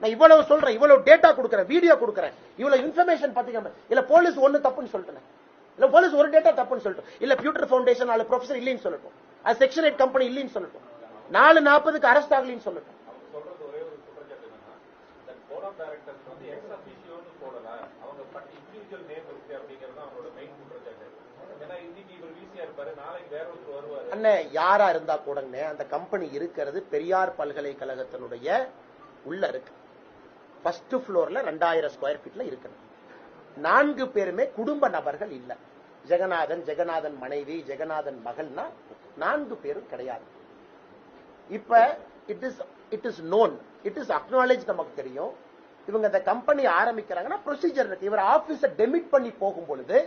நான் இவ்வளவு சொல்றேன், இவ்வளவு டேட்டா கொடுக்கறேன், வீடியோ கொடுக்கறேன், இவ்வளவு இன்ஃபர்மேஷன் பாத்தீங்க. இல்ல போலீஸ் ஒண்ணு தப்புன்னு சொல்லிட்டேன், இல்ல போலீஸ் ஒரு டேட்டா தப்புன்னு சொல்லிட்டோம், இல்ல பியூட்டர் ஃபவுண்டேஷன் அல்ல ப்ரொஃபசர் இல்லைன்னு சொல்லட்டும், அது செக்ஷன் 8 கம்பெனி இல்லைன்னு சொல்லட்டும், 4:40க்கு அரெஸ்ட் ஆகலின்னு சொல்லட்டும். அண்ணே யாரா இருந்தா கூட அந்த கம்பெனி இருக்கிறது பெரியார் பல்கலைக்கழகத்தினுடைய உள்ள இருக்கு. ஃபர்ஸ்ட் ஃப்ளோர்ல 2000 ஸ்கொயர் ஃபீட்ல இருக்கு. 4 பேருமே குடும்ப நபர்கள் இல்ல. ஜெகநாதன் மனைவி, ஜெகநாதன் மகள்னா 4 பேரும் கிடையாது. இப்ப it is known, it is acknowledge, நமக்கு தெரியும். இவங்க இந்த கம்பெனி ஆரம்பிக்கிறாங்கன்னா ப்ரொசீஜர் இருக்கு. இவர் ஆபீஸ டெமிட் பண்ணி போகும் பொழுது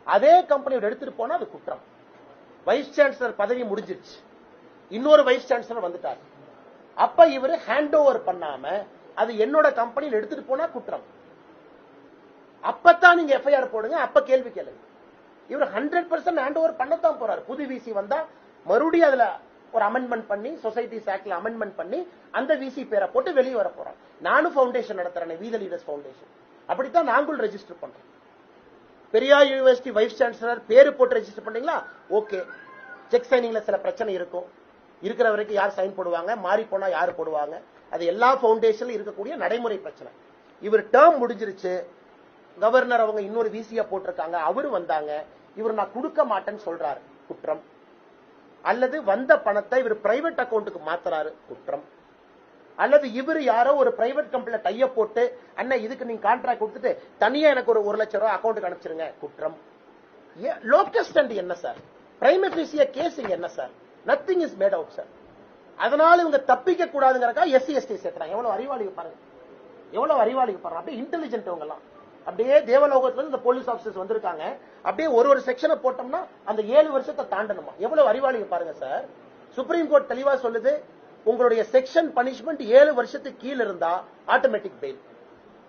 அதே கம்பெனி எடுத்துட்டு போனா அது குற்றம். வைஸ் சான்சலர் பதவி முடிஞ்சிருச்சு, இன்னொரு வைஸ் சான்சலர் வந்துட்டார். அப்ப இவர் ஹேண்ட் ஓவர் பண்ணாம அது என்னோட கம்பெனியில் எடுத்துட்டு போனா குற்றம். அப்பதான் நீங்க எஃப்ஐஆர் போடுங்க, அப்ப கேள்வி கேளுங்க. இவர் 100% ஹேண்ட் ஓவர் பண்ணத்தான் போறாரு. புது விசி வந்தா மறுபடியும் அதுல ஒரு அமெண்ட்மெண்ட் பண்ணி, சொசைட்டிஸ் ஆக்ட்ல அமெண்ட்மெண்ட் பண்ணி அந்த விசி பேரை போட்டு வெளியே வர போறாங்க. நானும் ஃபவுண்டேஷன் நடத்துறேன், வீத லீடர்ஸ் ஃபவுண்டேஷன். அப்படித்தான் நாங்களும் ரெஜிஸ்டர் பண்றோம். பெரியார் யூனிவர்சிட்டி வைஸ் சான்சலர் பேரு போட்டு ரெஜிஸ்டர் பண்ணீங்களா? ஓகே. செக் சைனிங்ல சில பிரச்சனை இருக்கும், இருக்கிற வரைக்கும் யார் சைன் போடுவாங்க, மாறி போனா யாரு போடுவாங்க, அது எல்லா பவுண்டேஷன்ல இருக்கக்கூடிய நடைமுறை பிரச்சனை. இவர் டேர்ம் முடிஞ்சிருச்சு, கவர்னர் அவங்க இன்னொரு விசியா போட்டிருக்காங்க, அவரு வந்தாங்க, இவர் நான் கொடுக்க மாட்டேன்னு சொல்றாரு, குற்றம். அல்லது வந்த பணத்தை இவர் பிரைவேட் அக்கௌண்ட்டுக்கு மாத்துறாரு, குற்றம். அல்லது இவர் யாரோ ஒரு பிரைவேட் கம்பெனில டைய போட்டு அண்ணன் இதுக்கு நீங்க கான்ட்ராக்ட் கொடுத்துட்டு தனியா எனக்கு ஒரு 1 லட்சம் ரூபாய் அக்கௌண்ட்டுக்கு அனுப்பிச்சிருங்க, குற்றம். லோக்கல் ஸ்டாண்ட் என்ன சார்? பிரைம் அஃபீசியா கேஸ் என்ன sir? Nothing is made out sir. அதனால இவங்க தப்பிக்க கூடாதுங்கிறக்கா எஸ்சி எஸ்டி சேர்க்கிறாங்க. எவ்வளவு அறிவாளிக்கு பாருங்க, எவ்வளவு அறிவாளிக்கு பாருங்க. அப்படியே இன்டெலிஜென்ட் அவங்க எல்லாம். அப்படியே தேவலோகத்துல இந்த போலீஸ் ஆபீசர்ஸ் வந்திருக்காங்க. அப்படியே ஒரு செக்ஷனை போட்டோம்னா அந்த 7 வருஷத்தை தாண்டணுமா? எவ்வளவு அறிவாளிக்கு பாருங்க சார். சுப்ரீம் கோர்ட் தெளிவா சொல்லுது, உங்களுடைய செக்ஷன் பனிஷ்மெண்ட் 7 வருஷத்துக்கு கீழ இருந்தா ஆட்டோமேட்டிக் பெயில்.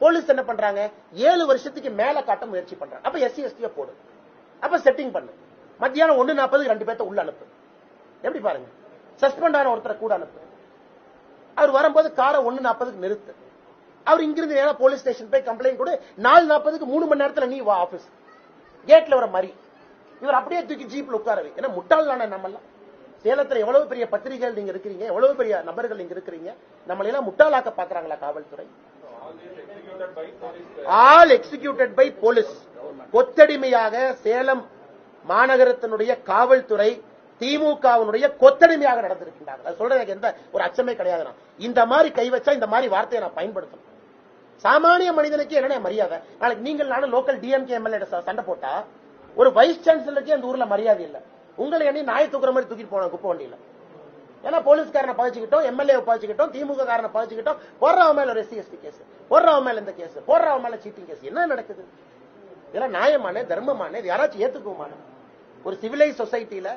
போலீஸ் என்ன பண்றாங்க, 7 வருஷத்துக்கு மேல காட்ட முயற்சி பண்றாங்க. அப்ப எஸ்சி எஸ்டிய போடு, அப்ப செட்டிங் பண்ணு. மத்தியானம் 1:40க்கு 2 பேர்த்த உள்ள அனுப்பு. எப்படி பாருங்க, சஸ்பெண்ட் ஆன ஒருத்தரை கூட அனுப்பு. அவர் வரும்போது காரை 1:40க்கு நிறுத்து. அவர் இங்கிருந்து நேரா போலீஸ் ஸ்டேஷன் போய் கம்ப்ளைண்ட் கொடு. 4:40க்கு 3 மணி நேரத்துல நீ வா ஆபீஸ். கேட்ல வர மாதிரி இவர் அப்படியே தூக்கி ஜீப்ல உட்காரவே. ஏன்னா முட்டாளான நம்மெல்லாம் சேலத்துல எவ்வளவு பெரிய பத்திரிகைகள் நீங்க இருக்கிறீங்க, எவ்வளவு பெரிய நபர்கள் நீங்க இருக்கிறீங்க, நம்மள எல்லாம் முட்டாளாக்க பாக்குறாங்களா காவல்துறை? All executed by police. கொத்தடிமையாக சேலம் மாநகரத்தினுடைய காவல்துறை திமுகவினுடைய கொத்தடிமையாக நடந்திருக்கின்றார்கள். சொல்றேன், எனக்கு எந்த ஒரு அச்சமே கிடையாது. இந்த மாதிரி கை வச்சா இந்த மாதிரி வார்த்தையை நான் பயன்படுத்தணும். சாமானிய மனிதனுக்கு என்ன மரியாதை? நாளைக்கு நீங்கள் நானும் லோக்கல் டிஎம்கே எம்எல்ஏ சண்டை போட்டா ஒரு வைஸ் சான்சலருக்கு அந்த ஊர்ல மரியாதை இல்ல. உங்களை எண்ணி நாயை தூக்குற மாதிரி தூக்கிட்டு போன குப்பை வண்டியில. ஏன்னா போலீஸ்காரனை பகிச்சுக்கிட்டோம், எம்எல்ஏ பகிச்சுக்கிட்டோம், திமுக காரனை பகிச்சுக்கிட்டோம், போடுறவன் மேல எஸ்சி எஸ்டி கேஸ், போடுறவன் மேல இந்த கேஸ், போடுறவன் மேல சீட்டிங் கேஸ். என்ன நடக்குது? இதெல்லாம் நியாயமான தர்மமான இது யாராச்சும் ஏத்துக்குமான? ஒரு சிவிலைஸ் சொசைட்டில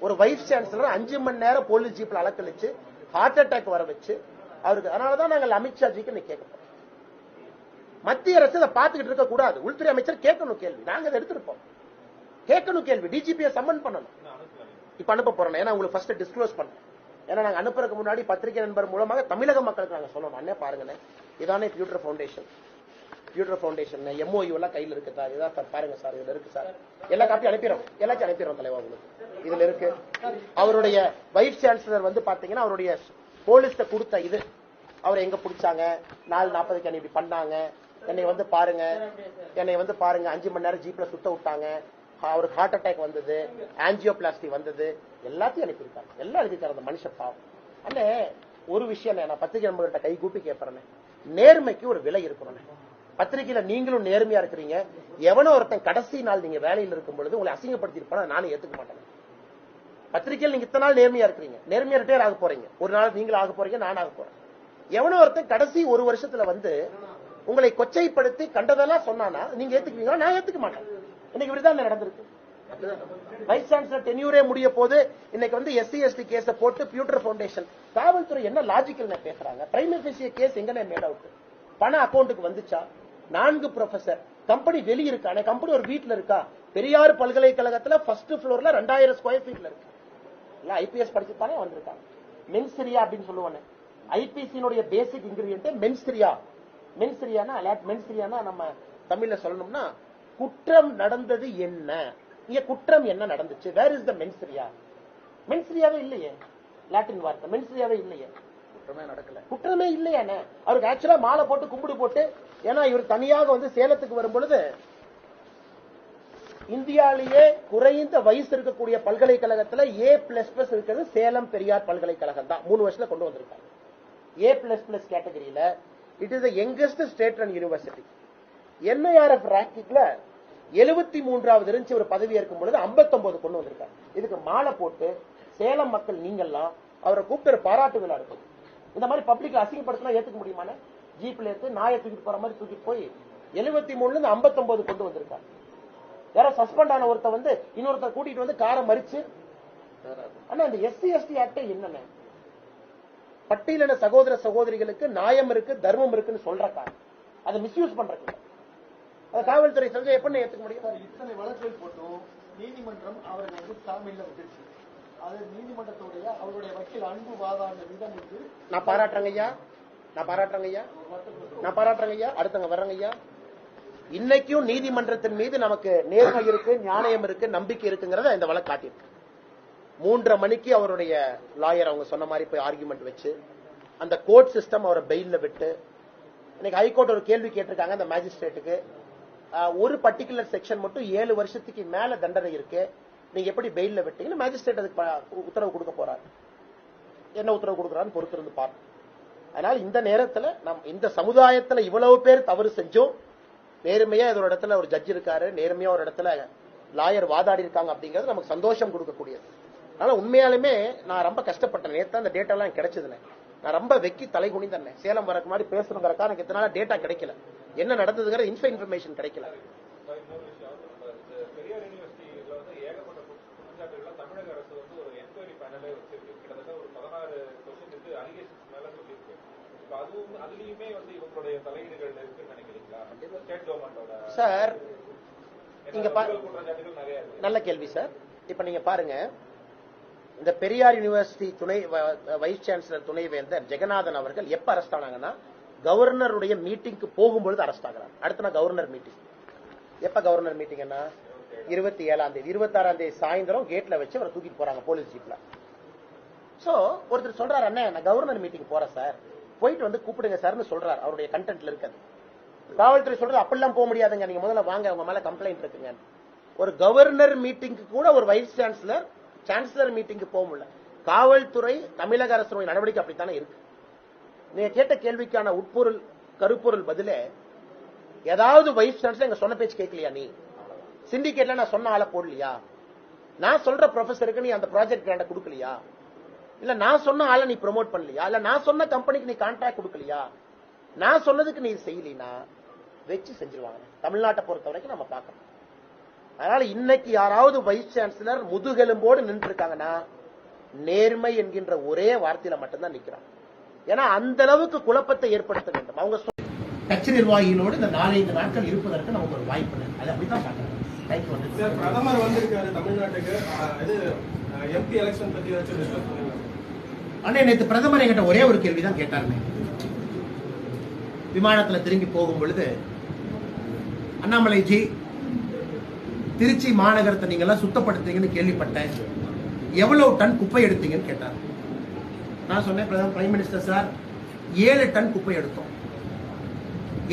ஒரு வைஸ் சான்சலர் 5 மணி நேரம் போலீஸ் ஜீப்ல அலக்கழிச்சு ஹார்ட் அட்டாக் வர வச்சு அவருக்கு. அதனாலதான் நாங்கள் அமித்ஷாஜிக்கு கேட்கப்போம். மத்திய அரசு அதை பார்த்துக்கிட்டு இருக்க கூடாது. உள்துறை அமைச்சர் கேட்கணும் கேள்வி, நாங்க அதை எடுத்திருப்போம். கேட்கணும் கேள்வி, டிஜிபியை சம்மன் பண்ணணும். இப்ப அனுப்ப போறோம், ஏன்னா உங்களுக்கு ஃபர்ஸ்ட் டிஸ்க்ளோஸ் பண்ணணும். ஏன்னா நாங்க அனுப்புறதுக்கு முன்னாடி பத்திரிகை நண்பர் மூலமாக தமிழக மக்களுக்கு நாங்க சொல்லணும். அண்ணே பாருங்க, இதானே future foundation, future foundation MoU எல்லாம் கையில் இருக்கு சார், இதான் சார் பாருங்க சார், இதுல இருக்கு சார், எல்லா காப்பி அனுப்பிடுறோம், எல்லாத்தையும் அனுப்பிடுறோம் தலைவா உங்களுக்கு. இதுல இருக்கு அவருடைய வைஸ் சான்சலர் வந்து பாத்தீங்கன்னா அவருடைய போலீஸ்ட கொடுத்த இது, அவரை எங்க பிடிச்சாங்க, 4:40க்கு என்னை இப்படி பண்ணாங்க, என்னை வந்து பாருங்க, என்னை வந்து பாருங்க 5 மணி நேரம் ஜீப்ல சுத்த விட்டாங்க, அவருக்கு ஹார்ட் அட்டாக் வந்தது, ஆஞ்சியோபிளாஸ்டி வந்தது, எல்லாத்தையும் அனுப்பியிருக்காங்க. எல்லாம் எழுதிருக்காரு அந்த மனுஷ பாவம். அண்ணே ஒரு விஷயம் நான் பத்திரிகை நண்பர்கிட்ட கை கூப்பி கேட்பறேன், நேர்மைக்கு ஒரு விலை இருக்கணும். பத்திரிகையில நீங்களும் நேர்மையா இருக்கிறீங்க. எவனோ ஒருத்தன் கடைசி நாள் நீங்க வேலையில் இருக்கும் பொழுது உங்களை அசிங்கப்படுத்திருப்பான நானும் ஏத்துக்க மாட்டேன். பத்திரிகையில் நீங்க இத்தனை நாள் நேர்மையா இருக்கிறீங்க, நேர்மையா ரிட்டையர் ஆக போறீங்க, ஒரு நாள் நீங்களும் ஆக போறீங்க, நான் ஆக போறேன். எவனோ ஒருத்தன் கடைசி ஒரு வருஷத்துல வந்து உங்களை கொச்சைப்படுத்தி கண்டதெல்லாம் சொன்னானா நீங்க ஏத்துக்குவீங்களா? நான் ஏத்துக்க மாட்டேன். இன்னைக்கு இப்படிதான் நடந்திருக்கு. வைஸ் சான்சலர் டென்யூரே முடிய போது இன்னைக்கு வந்து SC ST கேஸ போட்டு பியூட்டர் ஃபவுண்டேஷன் காவல்துறை என்ன லாஜிக்கல் பேசுறாங்க? பிரைமரி ஃபேசிய கேஸ் எங்க மேட் அவுட்? பண அக்கௌண்ட்டுக்கு வந்துச்சா? 4 ப்ரொஃபசர், கம்பெனி வெளிய இருக்கா? கம்பெனி ஒரு வீட்ல இருக்கா? பெரியார் பல்கலைக்கழகத்துல ஃபர்ஸ்ட் ஃப்ளோர்ல 2000 ஸ்கொயர் ஃபீட்ல இருக்கு. எல்லாம் ஐபிஎஸ் படிச்சுதானே வந்திருக்காங்க. மென்ஸ்ரியா அப்படின்னு சொல்லுவானே, ஐபிசியினுடைய பேசிக் இன்கிரியன்ட் மென்ஸ்ரியா. மென்ஸ்ரியானா நம்ம தமிழ்ல சொல்லணும்னா குற்றம் நடந்தது என்ன, இங்க குற்றம் என்ன நடந்துச்சு, வேர் இஸ் த மென்ஸ்ரியா? மென்ஸ்ரியாவே இல்லையே, லாட்டின் வார்த்தை மென்ஸ்ரியாவே இல்லையே, குற்றமே நடக்கல, குற்றமே இல்லையானே. அவருக்கு ஆக்சுவலா மாலை போட்டு கும்பிடு போட்டு, ஏன்னா இவர் தனியாக வந்து சேலத்துக்கு வரும் பொழுது இந்தியாவிலேயே குறைந்த வயசு இருக்கக்கூடிய பல்கலைக்கழகத்துல A++ இருக்கிறது சேலம் பெரியார் பல்கலைக்கழகம் தான். 3 வருஷத்துல கொண்டு வந்திருக்காங்க. A++ கேட்டகரியில it is the youngest state run university. NIRF ரேங்கிங்ல 73வது இருந்துச்சு. ஒரு பதவி இருக்கும் பொழுது 59 கொண்டு வந்திருக்காங்க. இதுக்கு மாலை போட்டு சேலம் மக்கள் நீங்கெல்லாம் அவரை கூப்பிட்டு பாராட்டு விழா இருக்கும். இந்த மாதிரி பப்ளிக் அசிங்கப்படுத்தினா ஏத்துக்க முடியுமான? ஜீப்ல எடுத்து நாயை தூக்கிட்டு போற மாதிரி தூக்கிட்டு போய் 73ல இருந்து 59 கொண்டு வந்திருக்காங்க. யாரோ சஸ்பெண்ட் ஆன ஒருத்த வந்து இன்னொருத்தர் கூட்டிட்டு வந்து காரை மறிச்சு. ஆனா இந்த SC ST ஆக்ட் என்னன்னு பட்டியலின சகோதர சகோதரிகளுக்கு நியாயம் இருக்கு, தர்மம் இருக்குன்னு சொல்றக்கா அதை மிஸ்யூஸ் பண்றதுக்கு காவல்துறை செஞ்சா எப்படி ஏத்துக்க முடியும்? இத்தனை வழக்குகள் போட்டும் நீதிமன்றம் அவர்கள் வந்து ஜாமீன்ல விட்டுச்சு. அது நீதிமன்றத்துடைய அவருடைய வக்கீல் அன்பு வாதாட விதம் வந்து நான் பாராட்டுறேங்க ஐயா, நான் பாராட்டுறேங்க ஐயா, நான் பாராட்டுறேங்க ஐயா. அடுத்தவங்க வர்றங்க ஐயா. இன்னைக்கும் நீதிமன்றத்தின் மீது நமக்கு நேர்மை இருக்கு, நியாயம் இருக்கு, நம்பிக்கை இருக்குங்கிறத இந்த வழக்கு காட்டியிருக்கு. 3:30 மணிக்கு அவருடைய லாயர் அவங்க சொன்ன மாதிரி போய் ஆர்குமெண்ட் வச்சு அந்த கோர்ட் சிஸ்டம் அவரை பெயில்ல விட்டு, இன்னைக்கு ஹைகோர்ட் ஒரு கேள்வி கேட்டிருக்காங்க அந்த மேஜிஸ்ட்ரேட்டுக்கு, ஒரு பர்டிகுலர் செக்ஷன் மட்டும் 7 வருஷத்துக்கு மேல தண்டனை இருக்கு, நீங்க எப்படி பெயில்ல விட்டீங்கன்னு மேஜிஸ்ட்ரேட் அதுக்கு உத்தரவு கொடுக்க போறாரு. என்ன உத்தரவு கொடுக்கறான்னு பொறுத்து இருந்து பார்ப்போம். அதனால இந்த நேரத்தில் நம் இந்த சமுதாயத்தில் இவ்வளவு பேர் தவறு செஞ்சோம், நேர்மையா ஒரு இடத்துல ஒரு ஜட்ஜ் இருக்காரு, நேர்மையா ஒரு இடத்துல லாயர் வாதாடி இருக்காங்க அப்படிங்கிறது நமக்கு சந்தோஷம் கொடுக்கக்கூடியது. அதனால உண்மையாலுமே நான் ரொம்ப கஷ்டப்பட்டேன். நேற்று அந்த டேட்டா எல்லாம் கிடைச்சதுல நான் ரொம்ப வெக்கி தலை குனிந்தேன். சேலம் வரக்கு மாதிரி பேசணுங்கிறக்கா எனக்கு இத்தனை நாள் டேட்டா கிடைக்கல, என்ன நடந்ததுங்கிற இன்ஃபர்மேஷன் கிடைக்கல. பெரியார் யூனிவர்சிட்டியில வந்து ஏகப்பட்ட குற்றச்சாட்டுகள் தமிழக அரசு வந்து ஒரு என்கொயரி பேனலே வச்சிருக்கு. கிட்டத்தட்ட ஒரு 16 கொஸ்டினுக்கு அலிகேஷன்ஸ் மேல சொல்லியிருக்கு. இப்ப அதுலயுமே வந்து இவங்களுடைய தலையீடுகள் இருக்குன்னு நினைக்கிறீங்களா? ஸ்டேட் கவர்மெண்டோட சார் நீங்க குற்றச்சாட்டுகள் நிறைய இருக்கு. நல்ல கேள்வி சார். இப்ப நீங்க பாருங்க, இந்த பெரியார் யூனிவர்சிட்டி துணை வைஸ் சான்சலர் துணைவேந்தர் ஜெகநாதன் அவர்கள் எப்ப அரெஸ்ட் ஆனாங்கன்னா கவர்னருடைய மீட்டிங்க்கு போகும்பொழுது அரெஸ்ட் ஆகிறார். அடுத்த நாள் கவர்னர் மீட்டிங். எப்ப கவர்னர் மீட்டிங்? 27ஆம் தேதி. 26ஆம் தேதி சாயந்தரம் கேட்ல வச்சு அவரை தூக்கிட்டு போறாங்க போலீஸ் ஜீப்ல. சோ ஒருத்தர் சொல்றாரு, அண்ணே நான் கவர்னர் மீட்டிங் போறேன் சார், போயிட்டு வந்து கூப்பிடுங்க சார்னு சொல்றாரு. அவருடைய கண்டென்ட்ல இருக்காது. காவல்துறை சொல்றது அப்படிலாம் போக முடியாதுங்க, நீங்க முதல்ல வாங்க, உங்க மேல கம்ப்ளைண்ட் இருக்குங்க. ஒரு கவர்னர் மீட்டிங்க்கு கூட ஒரு வைஸ் சான்சலர் மீட்டிங்க்கு போக முடியல. காவல்துறை தமிழக அரசுடைய நடவடிக்கை அப்படித்தானே இருக்கு. நீங்க கேட்ட கேள்விக்கான உட்பொருள் கருப்பொருள் பதிலே, ஏதாவது வைஸ் சான்சலர் எங்க சொன்ன பேச்சு கேட்கலையா? நீ சிண்டிகேட்ல நான் சொன்ன ஆளை போடலையா? நான் சொல்ற ப்ரொஃபஸருக்கு நீ அந்த ப்ராஜெக்ட் கிராண்ட கொடுக்கலையா? இல்ல நான் சொன்ன ஆளை நீ ப்ரொமோட் பண்ணலையா? இல்ல நான் சொன்ன கம்பெனிக்கு நீ கான்ட்ராக்ட் கொடுக்கலையா? நான் சொன்னதுக்கு நீ செய்யலினா வச்சு செஞ்சிருவாங்க. தமிழ்நாட்டை பொறுத்த வரைக்கும் நம்ம பார்க்கணும். அதனால இன்னைக்கு யாராவது வைஸ் சான்சலர் முதுகெலும்போடு நின்று இருக்காங்கன்னா நேர்மை என்கின்ற ஒரே வார்த்தையில மட்டும்தான் நிக்கிறாங்க. ஏன்னா அந்த அளவுக்கு குழப்பத்தை ஏற்படுத்த வேண்டும். அவங்க கட்சி நிர்வாகிகளோடு இந்த 4-5 நாட்கள் இருப்பதற்கு நமக்கு ஒரு வாய்ப்பு இல்லை. அது அப்படித்தான் பாக்குறாங்க. பிரதமர் வந்திருக்காரு தமிழ்நாட்டுக்கு, எம்பி எலெக்ஷன் பத்தி டிஸ்கஸ் பண்ணுங்க. அண்ணே நேற்று பிரதமர் என்கிட்ட ஒரே ஒரு கேள்விதான் கேட்டாருங்க. விமானத்துல திரும்பி போகும் பொழுது, அண்ணாமலைஜி திருச்சி மாநகரத்தை நீங்க எல்லாம் சுத்தப்படுத்தீங்கன்னு கேள்விப்பட்டேன், எவ்வளவு டன் குப்பை எடுத்தீங்கன்னு கேட்டார். நான் சொன்னேன், பிரைம் மினிஸ்டர் சார் 7 டன் குப்பை எடுத்தோம்,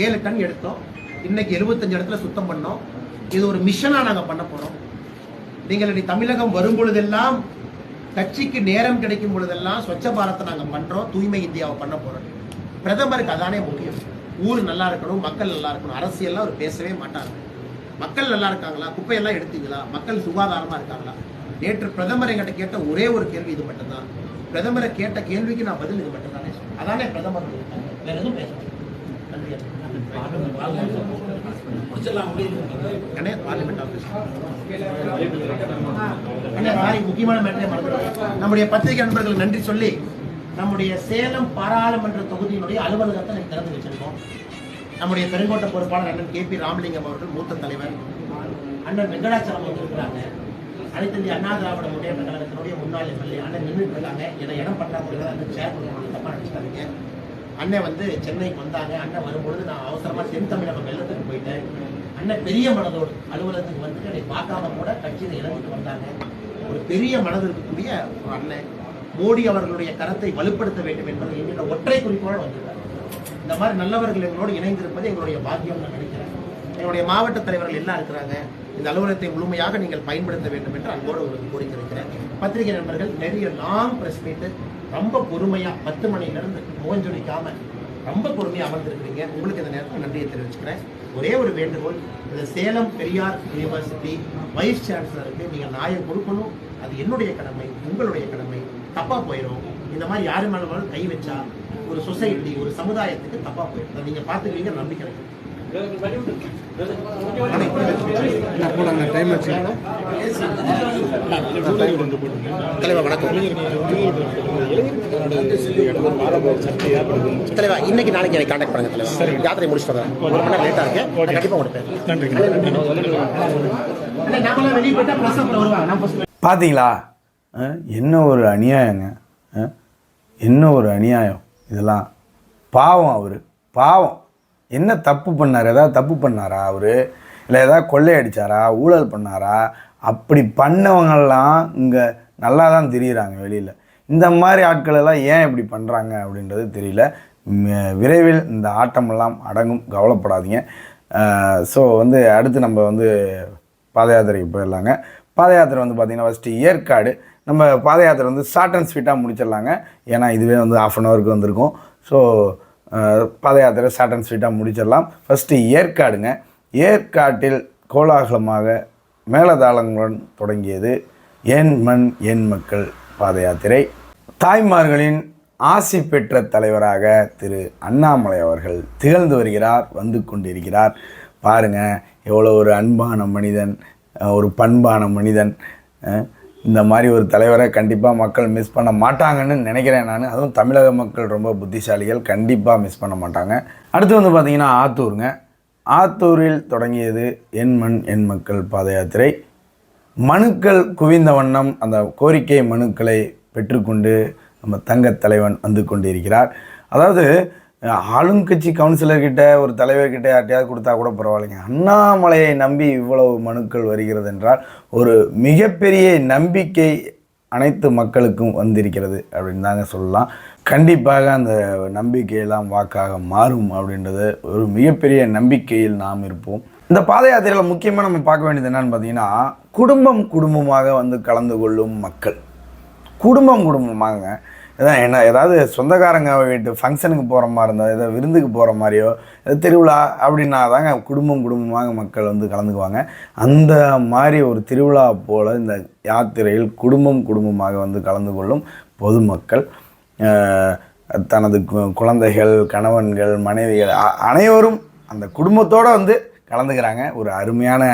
7 டன் எடுத்தோம். இன்னைக்கு 75 இடத்துல சுத்தம் பண்ணோம். இது ஒரு மிஷனா நாங்க பண்ண போறோம். நீங்கள் தமிழகம் வரும் பொழுதெல்லாம், கட்சிக்கு நேரம் கிடைக்கும் பொழுதெல்லாம் ஸ்வச்ச பாரத்தை நாங்க பண்றோம், தூய்மை இந்தியாவை பண்ண போறோம். பிரதமருக்கு அதானே முக்கியம். ஊர் நல்லா இருக்கணும், மக்கள் நல்லா இருக்கணும், அரசியல்லாம் அவர் பேசவே மாட்டார். மக்கள் நல்லா இருக்காங்களா, குப்பையெல்லாம் எடுத்தீங்களா, மக்கள் சுகாதாரமா இருக்காங்களா? நேற்று பிரதமர் என்கிட்ட கேட்ட ஒரே ஒரு கேள்வி இது மட்டும்தான். பிரதமரை கேட்ட கேள்விக்கு நான் பதில் இது மட்டும்தானே. அதானே பிரதமர் வேற எதுவும் பேச முக்கியமான மேட்டரே மறந்துடுறேன். நம்முடைய பத்திரிகை நண்பர்களுக்கு நன்றி சொல்லி நம்முடைய சேலம் பாராளுமன்ற தொகுதியினுடைய அலுவலகத்தை எனக்கு திறந்து வச்சிருக்கோம். நம்முடைய பெருங்கோட்ட பொறுப்பாளர் அண்ணன் KP ராமலிங்கம் அவர்கள், மூத்த தலைவர் அண்ணன் வெங்கடாச்சலம் வந்திருக்கிறாங்க. அனைத்து இந்திய அண்ணா திராவிட முன்னேற்ற கழகத்தினுடைய முன்னாள் MLA அண்ணன் நின்றுட்டு இருக்காங்க. ஏன்னா இடம் பற்றாக்குறை அந்த சேர் தப்பா நினைச்சிட்டாங்க. அண்ணன் வந்து சென்னைக்கு வந்தாங்க. அண்ணன் வரும்பொழுது நான் அவசரமா தென் தமிழகம் வெள்ளத்துக்கு போயிட்டேன். அண்ணன் பெரிய மனதோடு அலுவலகத்துக்கு வந்துட்டு என்னை பார்க்காம கூட கட்சியில் இறந்துட்டு வந்தாங்க. ஒரு பெரிய மனது இருக்கக்கூடிய ஒரு அண்ணன். மோடி அவர்களுடைய கரத்தை வலுப்படுத்த வேண்டும் என்பது என்கிற ஒற்றை குறிப்போடு வந்திருக்காங்க. இந்த மாதிரி நல்லவர்கள் எங்களோடு இணைந்திருப்பது எங்களுடைய பாக்கியம் நான் நினைக்கிறேன். என்னுடைய மாவட்ட தலைவர்கள் எல்லாம் இருக்கிறாங்க. இந்த அலுவலகத்தை முழுமையாக நீங்கள் பயன்படுத்த வேண்டும் என்று அன்போடு உங்களுக்கு கோரிக்கை இருக்கிறேன். பத்திரிகை நண்பர்கள் நிறைய லாங் பிரஸ் மீட்டு ரொம்ப பொறுமையா 10 மணிலிருந்து முகஞ்சொலிக்காம ரொம்ப பொறுமையா அமர்ந்திருக்கிறீங்க. உங்களுக்கு இந்த நேரத்தில் நன்றியை தெரிவிச்சுக்கிறேன். ஒரே ஒரு வேண்டுகோள், இந்த சேலம் பெரியார் யூனிவர்சிட்டி வைஸ் சான்சலருக்கு நீங்கள் நியாயம் கொடுக்கணும். அது என்னுடைய கடமை, உங்களுடைய கடமை. தப்பா போயிடும். இந்த மாதிரி யாரு மேலும் கை வச்சா ஒரு சொசைட்டி, ஒரு சமுதாயத்துக்கு தப்பா போயிடும். நீங்க பாத்துக்கிறீங்க, நம்பிக்கை இருக்கு. தலைவா வணக்கம். தலைவா இன்னைக்கு நாளைக்கு எனக்கு கான்டாக்ட் பண்ணுங்க தலைவா. யாத்திரை முடிச்சுட்டு வரேன். 1 மணி நேரம் லேட்டா இருக்கு. கண்டிப்பா கொடுப்பேன். நாமளா வெளியே போயிட்டா பிரஸ் வருவாங்க. பார்த்தீங்களா, என்ன ஒரு அநியாயங்க, என்ன ஒரு அநியாயம் இதெல்லாம். பாவம் அவர், பாவம். என்ன தப்பு பண்ணார்? ஏதாவது தப்பு பண்ணாரா அவர்? இல்லை ஏதாவது கொள்ளையடிச்சாரா, ஊழல் பண்ணாரா? அப்படி பண்ணவங்கெல்லாம் இங்கே நல்லா தான் தெரியுறாங்க வெளியில். இந்த மாதிரி ஆட்கள் எல்லாம் ஏன் இப்படி பண்ணுறாங்க அப்படின்றது தெரியல. விரைவில் இந்த ஆட்டமெல்லாம் அடங்கும், கவலைப்படாதீங்க. ஸோ வந்து அடுத்து நம்ம வந்து பாத யாத்திரைக்கு போயிடலாங்க. பாத யாத்திரை வந்து பார்த்திங்கன்னா ஃபஸ்ட்டு ஏற்காடு. நம்ம பாத யாத்திரை வந்து ஷார்ட் அண்ட் ஸ்வீட்டாக முடிச்சிடலாங்க. ஏன்னா இதுவே வந்து 1/2 ஹவருக்கு வந்திருக்கும். ஸோ பாத யாத்திரை ஷார்ட் அண்ட் ஸ்வீட்டாக முடிச்சிடலாம். ஃபஸ்ட்டு ஏற்காடுங்க. ஏற்காட்டில் கோலாகலமாக மேலதாளங்களுடன் தொடங்கியது என் மண் என் மக்கள் பாத யாத்திரை. தாய்மார்களின் ஆசி பெற்ற தலைவராக திரு அண்ணாமலை அவர்கள் திகழ்ந்து வருகிறார், வந்து கொண்டிருக்கிறார். பாருங்கள், எவ்வளோ ஒரு அன்பான மனிதன், ஒரு பண்பான மனிதன். இந்த மாதிரி ஒரு தலைவரை கண்டிப்பாக மக்கள் மிஸ் பண்ண மாட்டாங்கன்னு நினைக்கிறேன் நான். அதுவும் தமிழக மக்கள் ரொம்ப புத்திசாலிகள், கண்டிப்பாக மிஸ் பண்ண மாட்டாங்க. அடுத்து வந்து பார்த்திங்கன்னா ஆத்தூருங்க. ஆத்தூரில் தொடங்கியது என் மண் என் மக்கள் பாத யாத்திரை. மனுக்கள் குவிந்த வண்ணம் அந்த கோரிக்கை மனுக்களை பெற்றுக்கொண்டு நம்ம தங்கத் தலைவன் வந்து கொண்டிருக்கிறார். அதாவது ஆளுங்கட்சி கவுன்சிலர்கிட்ட, ஒரு தலைவர்கிட்ட யார்ட்டையாவது கொடுத்தா கூட பரவாயில்லைங்க. அண்ணாமலையை நம்பி இவ்வளவு மனுக்கள் வருகிறது என்றால் ஒரு மிகப்பெரிய நம்பிக்கை அனைத்து மக்களுக்கும் வந்திருக்கிறது அப்படின்னு தாங்க சொல்லலாம். கண்டிப்பாக அந்த நம்பிக்கையெல்லாம் வாக்காக மாறும் அப்படின்றது ஒரு மிகப்பெரிய நம்பிக்கையில் நாம் இருப்போம். இந்த பாத யாத்திரையில் முக்கியமாக நம்ம பார்க்க வேண்டியது என்னன்னு பார்த்தீங்கன்னா, குடும்பம் குடும்பமாக வந்து கலந்து கொள்ளும் மக்கள். குடும்பமாக என்ன, ஏதாவது சொந்தக்காரங்க வீட்டு ஃபங்க்ஷனுக்கு போகிற மாதிரி இருந்தால், ஏதோ விருந்துக்கு போகிற மாதிரியோ, ஏதோ திருவிழா அப்படின்னா தாங்க குடும்பமாக மக்கள் வந்து கலந்துக்குவாங்க. அந்த மாதிரி ஒரு திருவிழா போல் இந்த யாத்திரையில் குடும்பமாக வந்து கலந்து கொள்ளும் பொதுமக்கள். தனது குழந்தைகள், கணவன்கள், மனைவிகள் அனைவரும் அந்த குடும்பத்தோடு வந்து கலந்துக்கிறாங்க. ஒரு அருமையான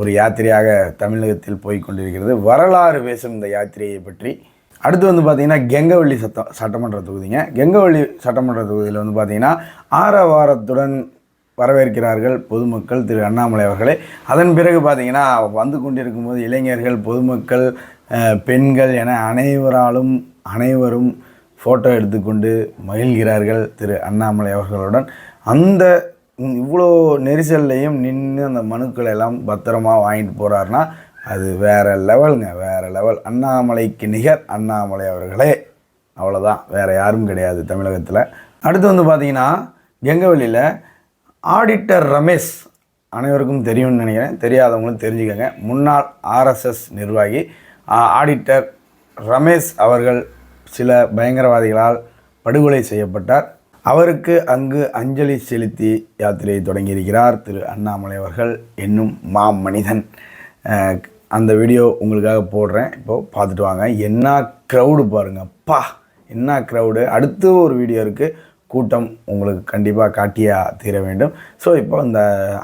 ஒரு யாத்திரையாக தமிழகத்தில் போய்கொண்டிருக்கிறது. வரலாறு பேசும் இந்த யாத்திரையை பற்றி. அடுத்து வந்து பார்த்திங்கன்னா கெங்கவள்ளி சட்டமன்ற தொகுதிங்க. கெங்கவள்ளி சட்டமன்ற தொகுதியில் வந்து பார்த்திங்கன்னா ஆரவாரத்துடன் வரவேற்கிறார்கள் பொதுமக்கள் திரு அண்ணாமலை அவர்களை. அதன் பிறகு பார்த்திங்கன்னா வந்து கொண்டிருக்கும்போது இளைஞர்கள், பொதுமக்கள், பெண்கள் என அனைவரும் ஃபோட்டோ எடுத்துக்கொண்டு மகிழ்கிறார்கள் திரு அண்ணாமலை அவர்களுடன். அந்த இவ்வளோ நெரிசல்லையும் நின்று அந்த மனுக்களை எல்லாம் பத்திரமா வாங்கிட்டு போகிறாருன்னா அது வேறு லெவலுங்க, வேறு லெவல். அண்ணாமலைக்கு நிகர் அண்ணாமலை அவர்களே, அவ்வளோதான், வேறு யாரும் கிடையாது தமிழகத்தில். அடுத்து வந்து பார்த்திங்கன்னா கெங்கவள்ளியில் ஆடிட்டர் ரமேஷ், அனைவருக்கும் தெரியும்னு நினைக்கிறேன், தெரியாதவங்களும் தெரிஞ்சுக்கங்க. முன்னாள் RSS நிர்வாகி ஆடிட்டர் ரமேஷ் அவர்கள் சில பயங்கரவாதிகளால் படுகொலை செய்யப்பட்டார். அவருக்கு அங்கு அஞ்சலி செலுத்தி யாத்திரையை தொடங்கியிருக்கிறார் திரு அண்ணாமலை அவர்கள் என்னும் மாமனிதன். அந்த வீடியோ உங்களுக்காக போடுறேன், இப்போது பார்த்துட்டு வாங்க. என்ன க்ரௌடு பாருங்கப்பா, என்ன க்ரௌடு. அடுத்து ஒரு வீடியோ இருக்குது, கூட்டம் உங்களுக்கு கண்டிப்பாக காட்டியா தீர வேண்டும். ஸோ இப்போ இந்த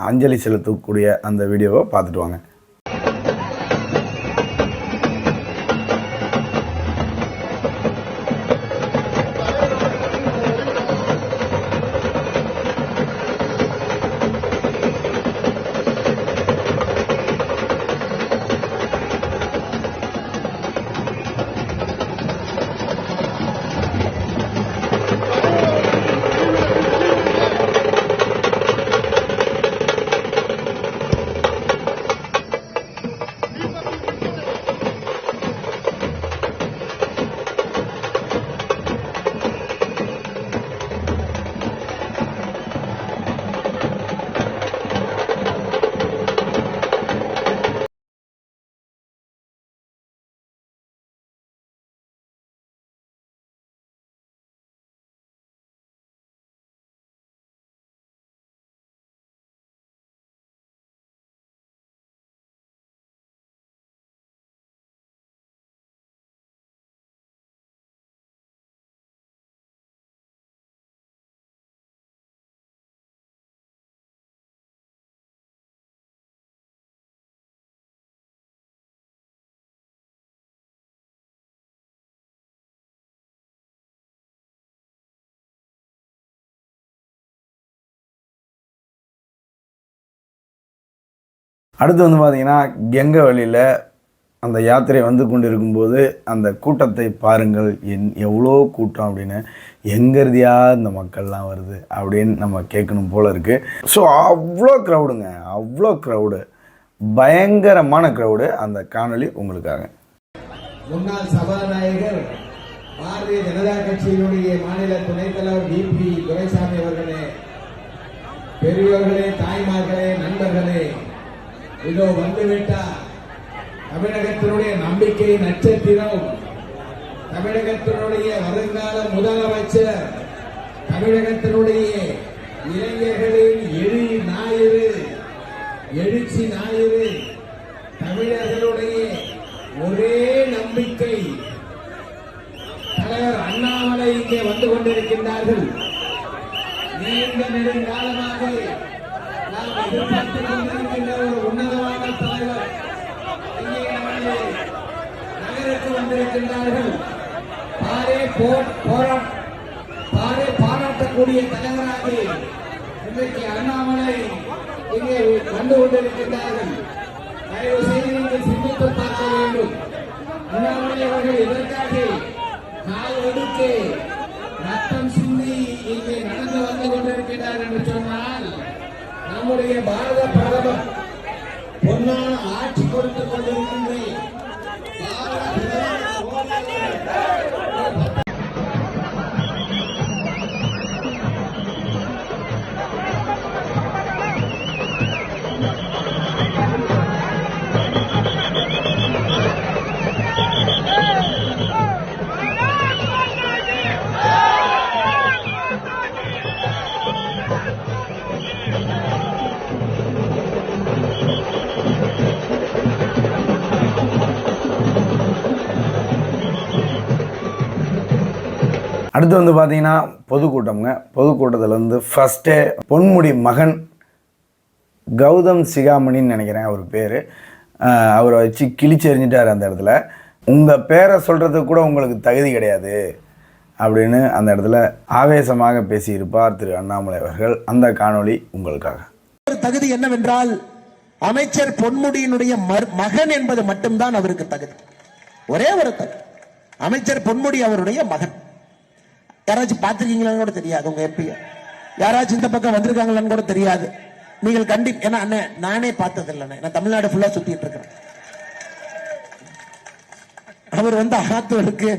அஞ்சலி செலுத்தக்கூடிய அந்த வீடியோவை பார்த்துட்டு வாங்க. அடுத்து வந்து பார்த்திங்கன்னா கெங்கை வழியில் அந்த யாத்திரை வந்து கொண்டு இருக்கும்போது அந்த கூட்டத்தை பாருங்கள், எவ்வளோ கூட்டம் அப்படின்னு, எங்கேருதியா இந்த மக்கள்லாம் வருது அப்படின்னு நம்ம கேட்கணும் போல் இருக்குது. ஸோ அவ்வளோ க்ரௌடுங்க, அவ்வளோ க்ரௌடு, பயங்கரமான க்ரௌடு. அந்த காணொளி உங்களுக்காக. முன்னாள் சபாநாயகர் பாரதிய ஜனதா கட்சியினுடைய மாநில துணைத் தலைவர் டிபி துரைசாமி அவர்களே, பெரியோர்களே, தாய்மார்களே, நண்பர்களே, இதோ வந்துவிட்டார் தமிழகத்தினுடைய நம்பிக்கை நட்சத்திரம், தமிழகத்தினுடைய வருங்கால முதலமைச்சர், தமிழகத்தினுடைய இளைஞர்களின் எழுச்சி ஞாயிறு, தமிழர்களுடைய ஒரே நம்பிக்கை தலைவர் அண்ணாமலை இங்கே வந்து கொண்டிருக்கின்றார்கள். நீண்ட நெடுங்காலமாக நாம் எதிர்பார்த்துக் கொண்டிருக்கின்ற ஒரு உன்னதமான தலைவர் இங்கே நமது நகருக்கு வந்திருக்கின்றார்கள். பாராட்டக்கூடிய தலைவராக இன்றைக்கு அண்ணாமலை இங்கே வந்து கொண்டிருக்கின்றார்கள். தயவு செய்து நீங்கள் சிந்தித்து பார்க்க வேண்டும். அண்ணாமலை அவர்கள் இதற்காக நாள் ஒதுக்கி ரத்தம் சிந்தி இங்கே நடந்து வந்து கொண்டிருக்கிறார் என்று சொன்னால், நம்முடைய பாரத பிரதமர் பொன்னான ஆட்சி கொடுத்துக் கொண்டிருக்கின்றேன். அடுத்து வந்து பார்த்திங்கன்னா பொதுக்கூட்டம்ங்க. பொதுக்கூட்டத்தில் வந்து ஃபஸ்ட்டே பொன்முடி மகன் கௌதம் சிகாமணின்னு நினைக்கிறேன் அவர் பேர், அவரை வச்சு கிழிச்செறிஞ்சிட்டார் அந்த இடத்துல. உங்கள் பேரை சொல்கிறதுக்கு கூட உங்களுக்கு தகுதி கிடையாது அப்படின்னு அந்த இடத்துல ஆவேசமாக பேசியிருப்பார் திரு அண்ணாமலை அவர்கள். அந்த காணொளி உங்களுக்காக. ஒரு தகுதி என்னவென்றால், அமைச்சர் பொன்முடியினுடைய மகன் என்பது மட்டும்தான் அவருக்கு தகுதி. ஒரே ஒரு தகுதி, அமைச்சர் பொன்முடி அவருடைய மகன். யாராச்சும் பார்த்திருக்கீங்களான்னு கூட தெரியாது, உங்க எம்பி யாராச்சும் இந்த பக்கம் வந்திருக்காங்களான்னு கூட தெரியாது. நீங்கள் கண்டிப்பா, ஏன்னா அண்ணன் நானே பார்த்தது இல்லைண்ணே, நான் தமிழ்நாடு ஃபுல்லா சுத்திட்டு இருக்கிறேன். அவர் வந்து ஆத்தூருக்கு,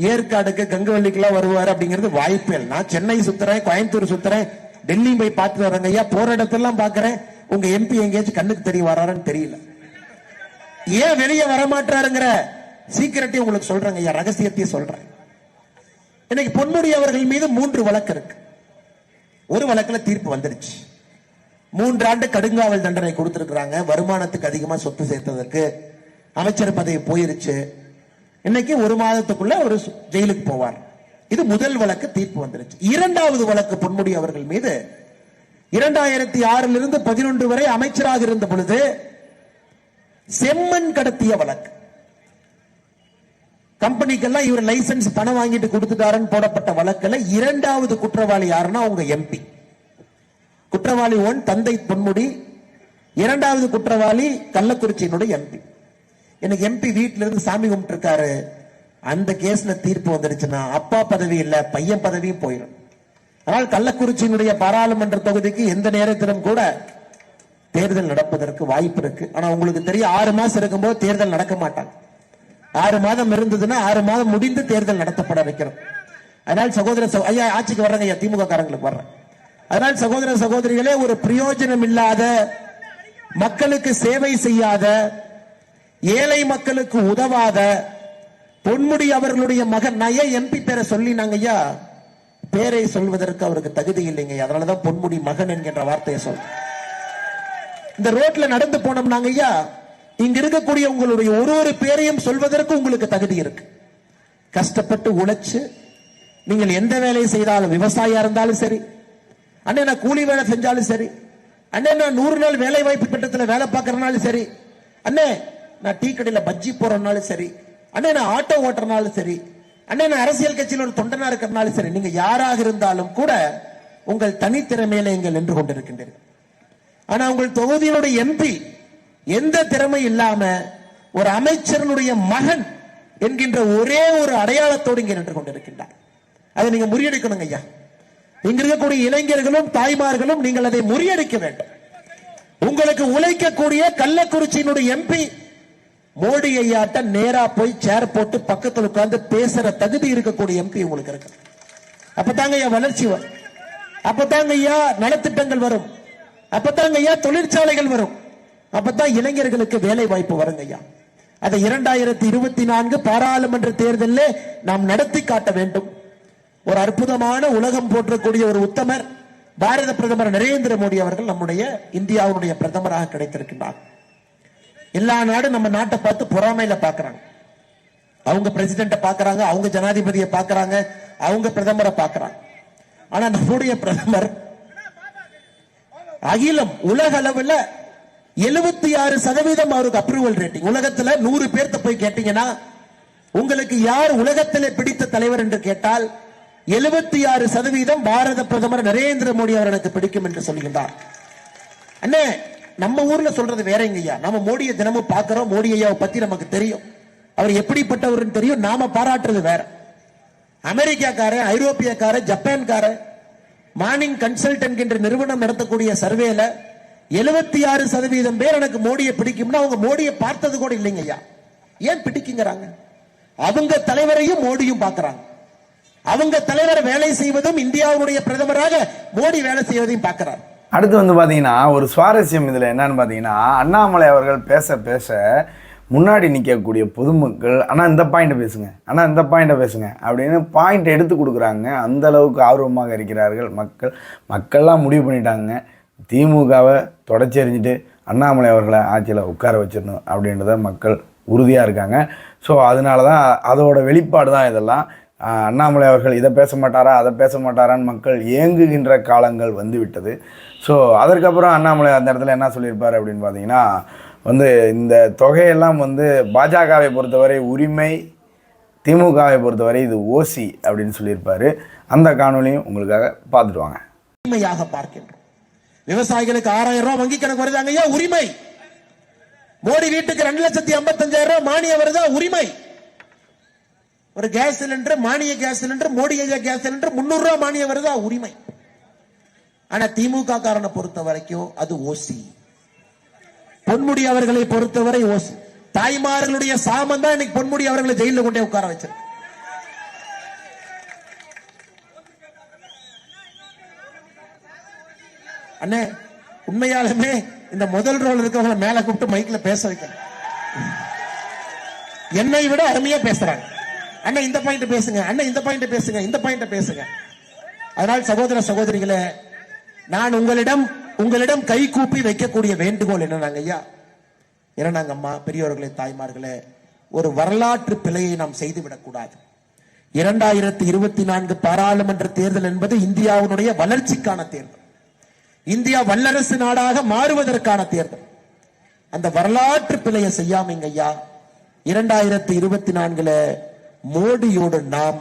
ஏற்காடுக்கு, கங்கவல்லிக்கெல்லாம் வருவார் அப்படிங்கிறது வாய்ப்பே இல்லை. நான் சென்னை சுத்துறேன், கோயம்புத்தூர் சுத்துறேன், டெல்லி போய் பார்த்து வரேங்க ஐயா. போற இடத்தெல்லாம் பாக்குறேன். உங்க எம்பி எங்கேயாச்சும் கண்ணுக்கு தெரிய வராருன்னு தெரியல. ஏன் வெளியே வரமாட்டாருங்கிற சீக்கிரத்தையும் உங்களுக்கு சொல்றேங்க ஐயா, ரகசியத்தையும் சொல்றேன். இன்னைக்கு பொன்முடி அவர்கள் மீது 3 வழக்கு இருக்கு. ஒரு வழக்குல தீர்ப்பு வந்துருச்சு. 3 ஆண்டு கடுங்காவல் தண்டனை கொடுத்திருக்கிறாங்க. வருமானத்துக்கு அதிகமா சொத்து சேர்த்ததற்கு அமைச்சர் பதவி போயிருச்சு. இன்னைக்கு 1 மாதத்துக்குள்ள ஒரு ஜெயிலுக்கு போவார். இது முதல் வழக்கு தீர்ப்பு வந்துருச்சு. 2வது வழக்கு பொன்முடி அவர்கள் மீது 2006 11 வரை அமைச்சராக இருந்த பொழுது செம்மண் கடத்திய வழக்கு. கம்பெனிக்கெல்லாம் இவர் லைசன்ஸ் பணம் வாங்கிட்டு கொடுத்துட்டாருன்னு போடப்பட்ட வழக்குல 2வது குற்றவாளி யாருன்னா உங்க எம்பி. குற்றவாளி 1 தந்தை பொன்முடி, 2வது குற்றவாளி கள்ளக்குறிச்சியினுடைய எம்பி. எனக்கு எம்பி வீட்டில இருந்து சாமி கும்பிட்டு இருக்காரு. அந்த கேஸ்ல தீர்ப்பு வந்துருச்சுன்னா அப்பா பதவி இல்ல பையன் பதவியும் போயிடும். ஆனால் கள்ளக்குறிச்சியினுடைய பாராளுமன்ற தொகுதிக்கு எந்த நேரத்திலும் கூட தேர்தல் நடப்பதற்கு வாய்ப்பு இருக்கு. ஆனா உங்களுக்கு தெரியும் 6 மாசம் இருக்கும்போது தேர்தல் நடக்க மாட்டாங்க. 6 மாதம் இருந்ததுன்னா 6 மாதம் முடிந்து தேர்தல் நடத்தப்பட வைக்கிறோம். அதனால் சகோதர ஐயா ஆட்சிக்கு வர்றாங்க ஐயா, திமுக காரங்களுக்கு வர்றேன். அதனால் சகோதர சகோதரிகளே, ஒரு பிரயோஜனம் இல்லாத, மக்களுக்கு சேவை செய்யாத, ஏழை மக்களுக்கு உதவாத பொன்முடி அவர்களுடைய மகன், நான் ஏன் எம்பி பேரை சொல்லி நாங்க ஐயா பேரை சொல்வதற்கு அவருக்கு தகுதி இல்லைங்க. அதனாலதான் பொன்முடி மகன் என்கின்ற வார்த்தையை சொல். இந்த ரோட்ல நடந்து போனோம் நாங்க ஐயா, இங்க இருக்கக்கூடிய உங்களுடைய ஒரு பேரையும் சொல்வதற்கு உங்களுக்கு தகுதி இருக்கு. கஷ்டப்பட்டு உழைச்சு நீங்கள் எந்த வேலையை செய்தாலும், விவசாயியா இருந்தாலும் சரி, அண்ணே நான் கூலி வேலை செஞ்சாலும் சரி, அண்ணே நான் 100 நாள் வேலை வாய்ப்பு திட்டத்தில் வேலை பார்க்கறனாலும் சரி, அண்ணே நான் டீ கடையில பஜ்ஜி போறனாலும் சரி, அண்ணே நான் ஆட்டோ ஓட்டுறனாலும் சரி, அண்ணே நான் அரசியல் கட்சியில் ஒரு தொண்டனா இருக்கிறனாலும் சரி, நீங்க யாராக இருந்தாலும் கூட உங்கள் தனித்திறமையில இங்க நின்று கொண்டிருக்கின்றீர்கள். ஆனா உங்கள் தொகுதியினுடைய எம்பி எந்த திறமை இல்லாம ஒரு அமைச்சருடைய மகன் என்கின்ற ஒரே ஒரு அடையாளத்தோடு இங்கே நின்று கொண்டிருக்கின்றார். அதை நீங்க முறியடிக்கணும் ஐயா. இங்க இருக்கக்கூடிய இளைஞர்களும் தாய்மார்களும் நீங்கள் அதை முறியடிக்க வேண்டும். உங்களுக்கு உழைக்கக்கூடிய கள்ளக்குறிச்சியினுடைய எம்பி மோடி ஐயாட்ட நேரா போய் சேர் போட்டு பக்கத்தில் உட்கார்ந்து பேசுற தகுதி இருக்கக்கூடிய எம்பி உங்களுக்கு இருக்கு. அப்பதாங்க ஐயா வளர்ச்சி வரும், அப்பதாங்க ஐயா நலத்திட்டங்கள் வரும், அப்பதாங்க ஐயா தொழிற்சாலைகள் வரும், அப்பதான் இளைஞர்களுக்கு வேலை வாய்ப்பு வருங்க ஐயா. அதை 2024 பாராளுமன்ற தேர்தலில் நாம் நடத்தி காட்ட வேண்டும். ஒரு அற்புதமான உலகம் போற்றக்கூடிய ஒரு உத்தமர் பாரத பிரதமர் நரேந்திர மோடி அவர்கள் நம்முடைய இந்தியாவுடைய பிரதமராக கிடைத்திருக்கின்றார். எல்லா நாடும் நம்ம நாட்டை பார்த்து பொறாமையில பாக்குறாங்க. அவங்க பிரசிடென்ட பாக்குறாங்க, அவங்க ஜனாதிபதியை பாக்குறாங்க, அவங்க பிரதமரை பாக்குறாங்க. ஆனா நம்முடைய பிரதமர் அகிலம் உலக அளவில் 76% அவருக்கு அப்ரூவல் ரேட்டிங். உலகத்துல 100 பேர்த்த போய் கேட்டீங்கன்னா உங்களுக்கு யார் உலகத்திலே பிடித்த தலைவர் என்று கேட்டால் 76% பாரத பிரதமர் நரேந்திர மோடி அவர்களுக்கு பிடிக்கும் என்று சொல்கின்றார். அண்ணே நம்ம ஊர்ல சொல்றது வேறங்கய்யா. நம்ம மோடியை தினமும் பார்க்கிறோம், மோடி ஐயாவை பத்தி நமக்கு தெரியும், அவர் எப்படிப்பட்டவர் தெரியும். நாம பாராட்டுறது வேற. அமெரிக்காக்காரன், ஐரோப்பியக்காரன், ஜப்பான்காரன் மார்னிங் கன்சல்ட் என்கின்ற நிறுவனம் நடத்தக்கூடிய சர்வேல 76% பேர் எனக்கு மோடியை பிடிக்கும்னா அவங்க மோடியை பார்த்தது கூட இல்லைங்க ஐயா. ஏன் பிடிக்குங்கிறாங்க? அவங்க தலைவரையும் மோடியும் பார்க்கிறாங்க. அவங்க தலைவர் வேலை செய்வதும் இந்தியாவுடைய பிரதமராக மோடி வேலை செய்வதையும் பார்க்கிறார். அடுத்து வந்து பார்த்தீங்கன்னா ஒரு சுவாரஸ்யம் இதில் என்னன்னு பார்த்தீங்கன்னா, அண்ணாமலை அவர்கள் பேச பேச முன்னாடி நிற்கக்கூடிய பொதுமக்கள் ஆனால் இந்த பாயிண்ட்டை பேசுங்க, ஆனால் இந்த பாயிண்ட்டை பேசுங்க அப்படின்னு பாயிண்ட் எடுத்து கொடுக்குறாங்க. அந்த அளவுக்கு ஆர்வமாக இருக்கிறார்கள் மக்கள்லாம் முடிவு பண்ணிட்டாங்க, திமுகவை தொடச்செறிஞ்சிட்டு அண்ணாமலை அவர்களை ஆட்சியில் உட்கார வச்சிடணும் அப்படின்றத மக்கள் உறுதியாக இருக்காங்க. ஸோ அதனால தான் அதோட வெளிப்பாடு தான் இதெல்லாம். அண்ணாமலை அவர்கள் இதை பேச மாட்டாரா அதை பேச மாட்டாரான்னு மக்கள் ஏங்குகின்ற காலங்கள் வந்து விட்டது. ஸோ அதற்கப்புறம் அண்ணாமலை அந்த இடத்துல என்ன சொல்லியிருப்பார் அப்படின்னு பார்த்தீங்கன்னா, வந்து இந்த தொகையெல்லாம் வந்து பாஜகவை பொறுத்தவரை உரிமை, திமுகவை பொறுத்தவரை இது ஓசி அப்படின்னு சொல்லியிருப்பார். அந்த காணொலியும் உங்களுக்காக பார்த்துட்டு வாங்க. உரிமையாக பார்க்கின்றோம். விவசாயிகளுக்கு 6000 ரூபாய் வங்கி கணக்கு வருதாங்க ஐயா, உரிமை. மோடி வீட்டுக்கு 2,55,000 ரூபாய் மானியம் வருதா, உரிமை. ஒரு கேஸ் சிலிண்டர், மானிய கேஸ் சிலிண்டர், மோடி ஐயா கேஸ் சிலிண்டர் 300 ரூபாய் மானியம் வருதா, உரிமை. ஆனா திமுக காரனை பொறுத்த வரைக்கும் அது ஓசி. பொன்முடி அவர்களை பொறுத்தவரை ஓசி. தாய்மார்களுடைய சாமம் தான் இன்னைக்கு பொன்முடி அவர்களை ஜெயில கொண்டே உட்கார வச்சிருக்கு. அண்ணே உண்மையாலுமே இந்த முதல் ரோல் இருக்கவங்களை மேல கூப்பிட்டு மைக்ல பேச வைக்கணும். என்னை விட அருமையா பேசுறாங்க. அண்ணா இந்த பாயிண்ட் பேசுங்க, அண்ணா இந்த பாயிண்ட் பேசுங்க, இந்த பாயிண்ட் பேசுங்க. அதனால் சகோதர சகோதரிகளே, நான் உங்களிடம் கை கூப்பி வைக்கக்கூடிய வேண்டுகோள் என்னன்னாங்க ஐயா, என்னன்னாங்க அம்மா, பெரியவர்களே, தாய்மார்களே, ஒரு வரலாற்று பிழையை நாம் செய்துவிடக் கூடாது. 2024 பாராளுமன்ற தேர்தல் என்பது இந்தியாவுடைய வளர்ச்சிக்கான தேர்தல், இந்தியா வல்லரசு நாடாக மாறுவதற்கான தேர்தல். அந்த வரலாற்று பிழையை செய்யாமீங்க ஐயா. 2024 மோடியோடு நாம்,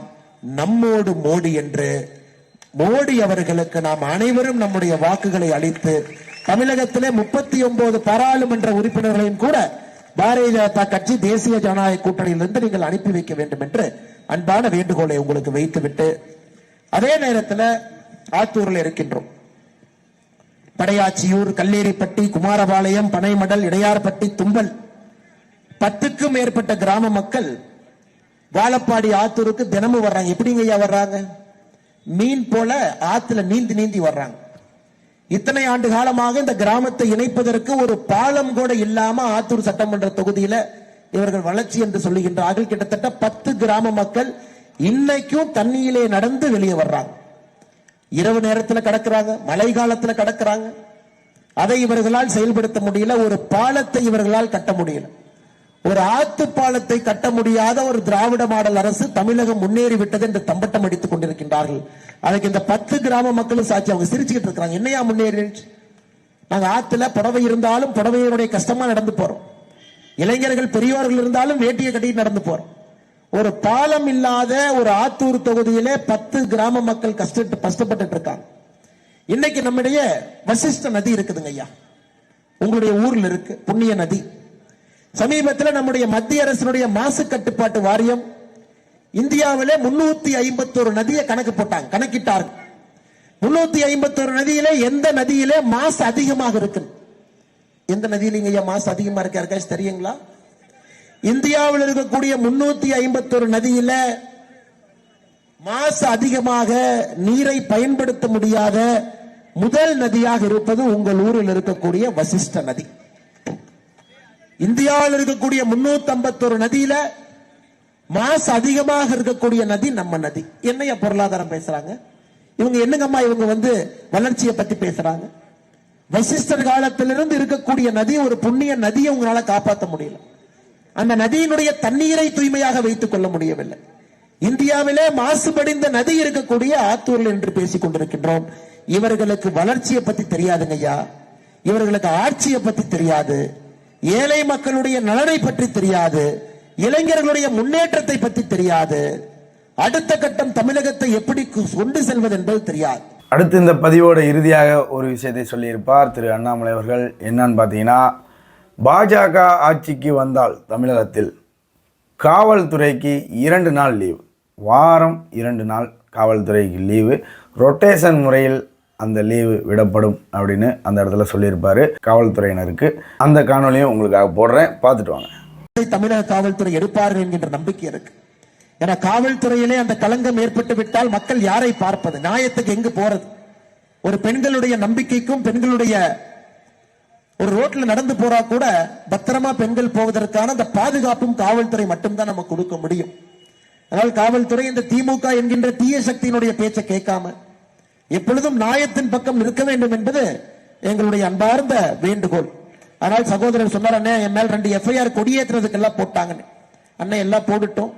நம்மோடு மோடி என்று மோடி அவர்களுக்கு நாம் அனைவரும் நம்முடைய வாக்குகளை அளித்து தமிழகத்திலே 39 பாராளுமன்ற உறுப்பினர்களையும் கூட பாரதிய ஜனதா கட்சி தேசிய ஜனநாயக கூட்டணியிலிருந்து நீங்கள் அனுப்பி வைக்க வேண்டும் என்று அன்பான வேண்டுகோளை உங்களுக்கு வைத்துவிட்டு, அதே நேரத்தில் ஆத்தூரில் இருக்கின்றோம். படையாச்சியூர், கல்லேரிப்பட்டி, குமாரபாளையம், பனைமடல், இடையார்பட்டி, தும்பல் 10க்கும் மேற்பட்ட கிராம மக்கள் வாழப்பாடி ஆத்தூருக்கு தினமும் வர்றாங்க. எப்படிங்க ஐயா வர்றாங்க? மீன் போல ஆத்துல நீந்தி நீந்தி வர்றாங்க. இத்தனை ஆண்டு காலமாக இந்த கிராமத்தை இணைப்பதற்கு ஒரு பாலம் கூட இல்லாம ஆத்தூர் சட்டமன்ற தொகுதியில இவர்கள் வளர்ச்சி என்று சொல்லுகின்றார்கள். கிட்டத்தட்ட 10 கிராம மக்கள் இன்னைக்கும் தண்ணியிலே நடந்து வெளியே வர்றாங்க. இரவு நேரத்தில் கடக்கிறாங்க, மழை காலத்தில் கடக்கிறாங்க. அதை இவர்களால் செயல்படுத்த முடியல. ஒரு பாலத்தை இவர்களால் கட்ட முடியல. ஒரு ஆத்து பாலத்தை கட்ட முடியாத ஒரு திராவிட மாடல் அரசு தமிழகம் முன்னேறி விட்டது என்று தம்பட்டம் அடித்துக் கொண்டிருக்கின்றார்கள். அதுக்கு இந்த 10 கிராம மக்களும் சாட்சி. அவங்க சிரிச்சுக்கிட்டு இருக்கிறாங்க. என்னையா முன்னேறிச்சு? நாங்க ஆத்துல புடவை இருந்தாலும் புடவையினுடைய கஷ்டமா நடந்து போறோம். இளைஞர்கள் பெரியவர்கள் இருந்தாலும் வேட்டியை கட்டிட்டு நடந்து போறோம். ஒரு பாலம் இல்லாத ஒரு ஆத்தூர் தொகுதியிலே 10 கிராம மக்கள் கஷ்டப்பட்டு இருக்காங்க. இன்னைக்கு நம்முடைய வசிஷ்ட நதி இருக்குதுங்க ஐயா, உங்களுடைய ஊர்ல இருக்கு, புண்ணிய நதி. சமீபத்தில் நம்முடைய மத்திய அரசினுடைய மாசு கட்டுப்பாட்டு வாரியம் இந்தியாவிலே 351 நதியை கணக்கு போட்டாங்க, கணக்கிட்டார்கள். 351 நதியிலே எந்த நதியிலே மாசு அதிகமாக இருக்கு? எந்த நதியில மாசு அதிகமா இருக்கு யாருக்காச்சும் தெரியுங்களா? இந்தியாவில் இருக்கக்கூடிய 351 நதியில மாசு அதிகமாக நீரை பயன்படுத்த முடியாத முதல் நதியாக இருப்பது உங்கள் ஊரில் இருக்கக்கூடிய வசிஷ்ட நதி. இந்தியாவில் இருக்கக்கூடிய 351 நதியில மாசு அதிகமாக இருக்கக்கூடிய நதி நம்ம நதி. என்னைய பொருளாதாரம் பேசுறாங்க இவங்க? என்னங்கம்மா இவங்க வளர்ச்சியை பத்தி பேசுறாங்க? வசிஷ்டர் காலத்திலிருந்து இருக்கக்கூடிய நதி ஒரு புண்ணிய நதியை உங்களால காப்பாற்ற முடியல. அந்த நதியினுடைய தண்ணீரை தூய்மையாக வைத்துக் கொள்ள முடியவில்லை. இந்தியாவிலே மாசுபடிந்த நதி இருக்கக்கூடிய ஆத்தூரில் என்று பேசிக் கொண்டிருக்கின்றோம். இவர்களுக்கு வளர்ச்சியை பத்தி தெரியாதுங்க ஐயா, இவர்களுக்கு ஆட்சியை பத்தி தெரியாது, ஏழை மக்களுடைய நலனை பற்றி தெரியாது, இளைஞர்களுடைய முன்னேற்றத்தை பற்றி தெரியாது, அடுத்த கட்டம் தமிழகத்தை எப்படி கொண்டு செல்வது என்பது தெரியாது. அடுத்து இந்த பதிவோட இறுதியாக ஒரு விஷயத்தை சொல்லியிருப்பார் திரு அண்ணாமலை அவர்கள். என்னன்னு பார்த்தீங்கன்னா, பாஜக ஆட்சிக்கு வந்தால் தமிழகத்தில் காவல்துறைக்கு 2 நாள் லீவு, வாரம் 2 நாள் காவல்துறைக்கு லீவு, ரொட்டேஷன் முறையில் அந்த லீவு விடப்படும் அப்படின்னு அந்த இடத்துல சொல்லியிருப்பாரு காவல்துறையினருக்கு. அந்த காணொலியும் உங்களுக்காக போடுறேன், பார்த்துட்டு வாங்க. தமிழக காவல்துறை எடுப்பார்கள் என்கின்ற நம்பிக்கை இருக்கு. ஏன்னா காவல்துறையிலே அந்த களங்கம் ஏற்பட்டு விட்டால் மக்கள் யாரை பார்ப்பது? நியாயத்துக்கு எங்கு போறது? ஒரு பெண்களுடைய நம்பிக்கைக்கும், பெண்களுடைய ஒரு ரோட்ல நடந்து போறா கூட பத்திரமா பெண்கள் போவதற்கான அந்த பாதுகாப்பும் காவல்துறை மட்டும்தான் நம்ம கொடுக்க முடியும். அதனால் காவல்துறை இந்த திமுக என்கின்ற தீய சக்தியினுடைய பேச்சை கேட்காம எப்பொழுதும் நியாயத்தின் பக்கம் நிற்க வேண்டும் என்பது எங்களுடைய அன்பார்ந்த வேண்டுகோள். ஆனால் சகோதரர் சொன்னார், அண்ணே என் மேல் 2 FIR கொடியேற்றுறதுக்கு எல்லாம் போட்டாங்கன்னு. அண்ணன் எல்லாம் போட்டுட்டோம்.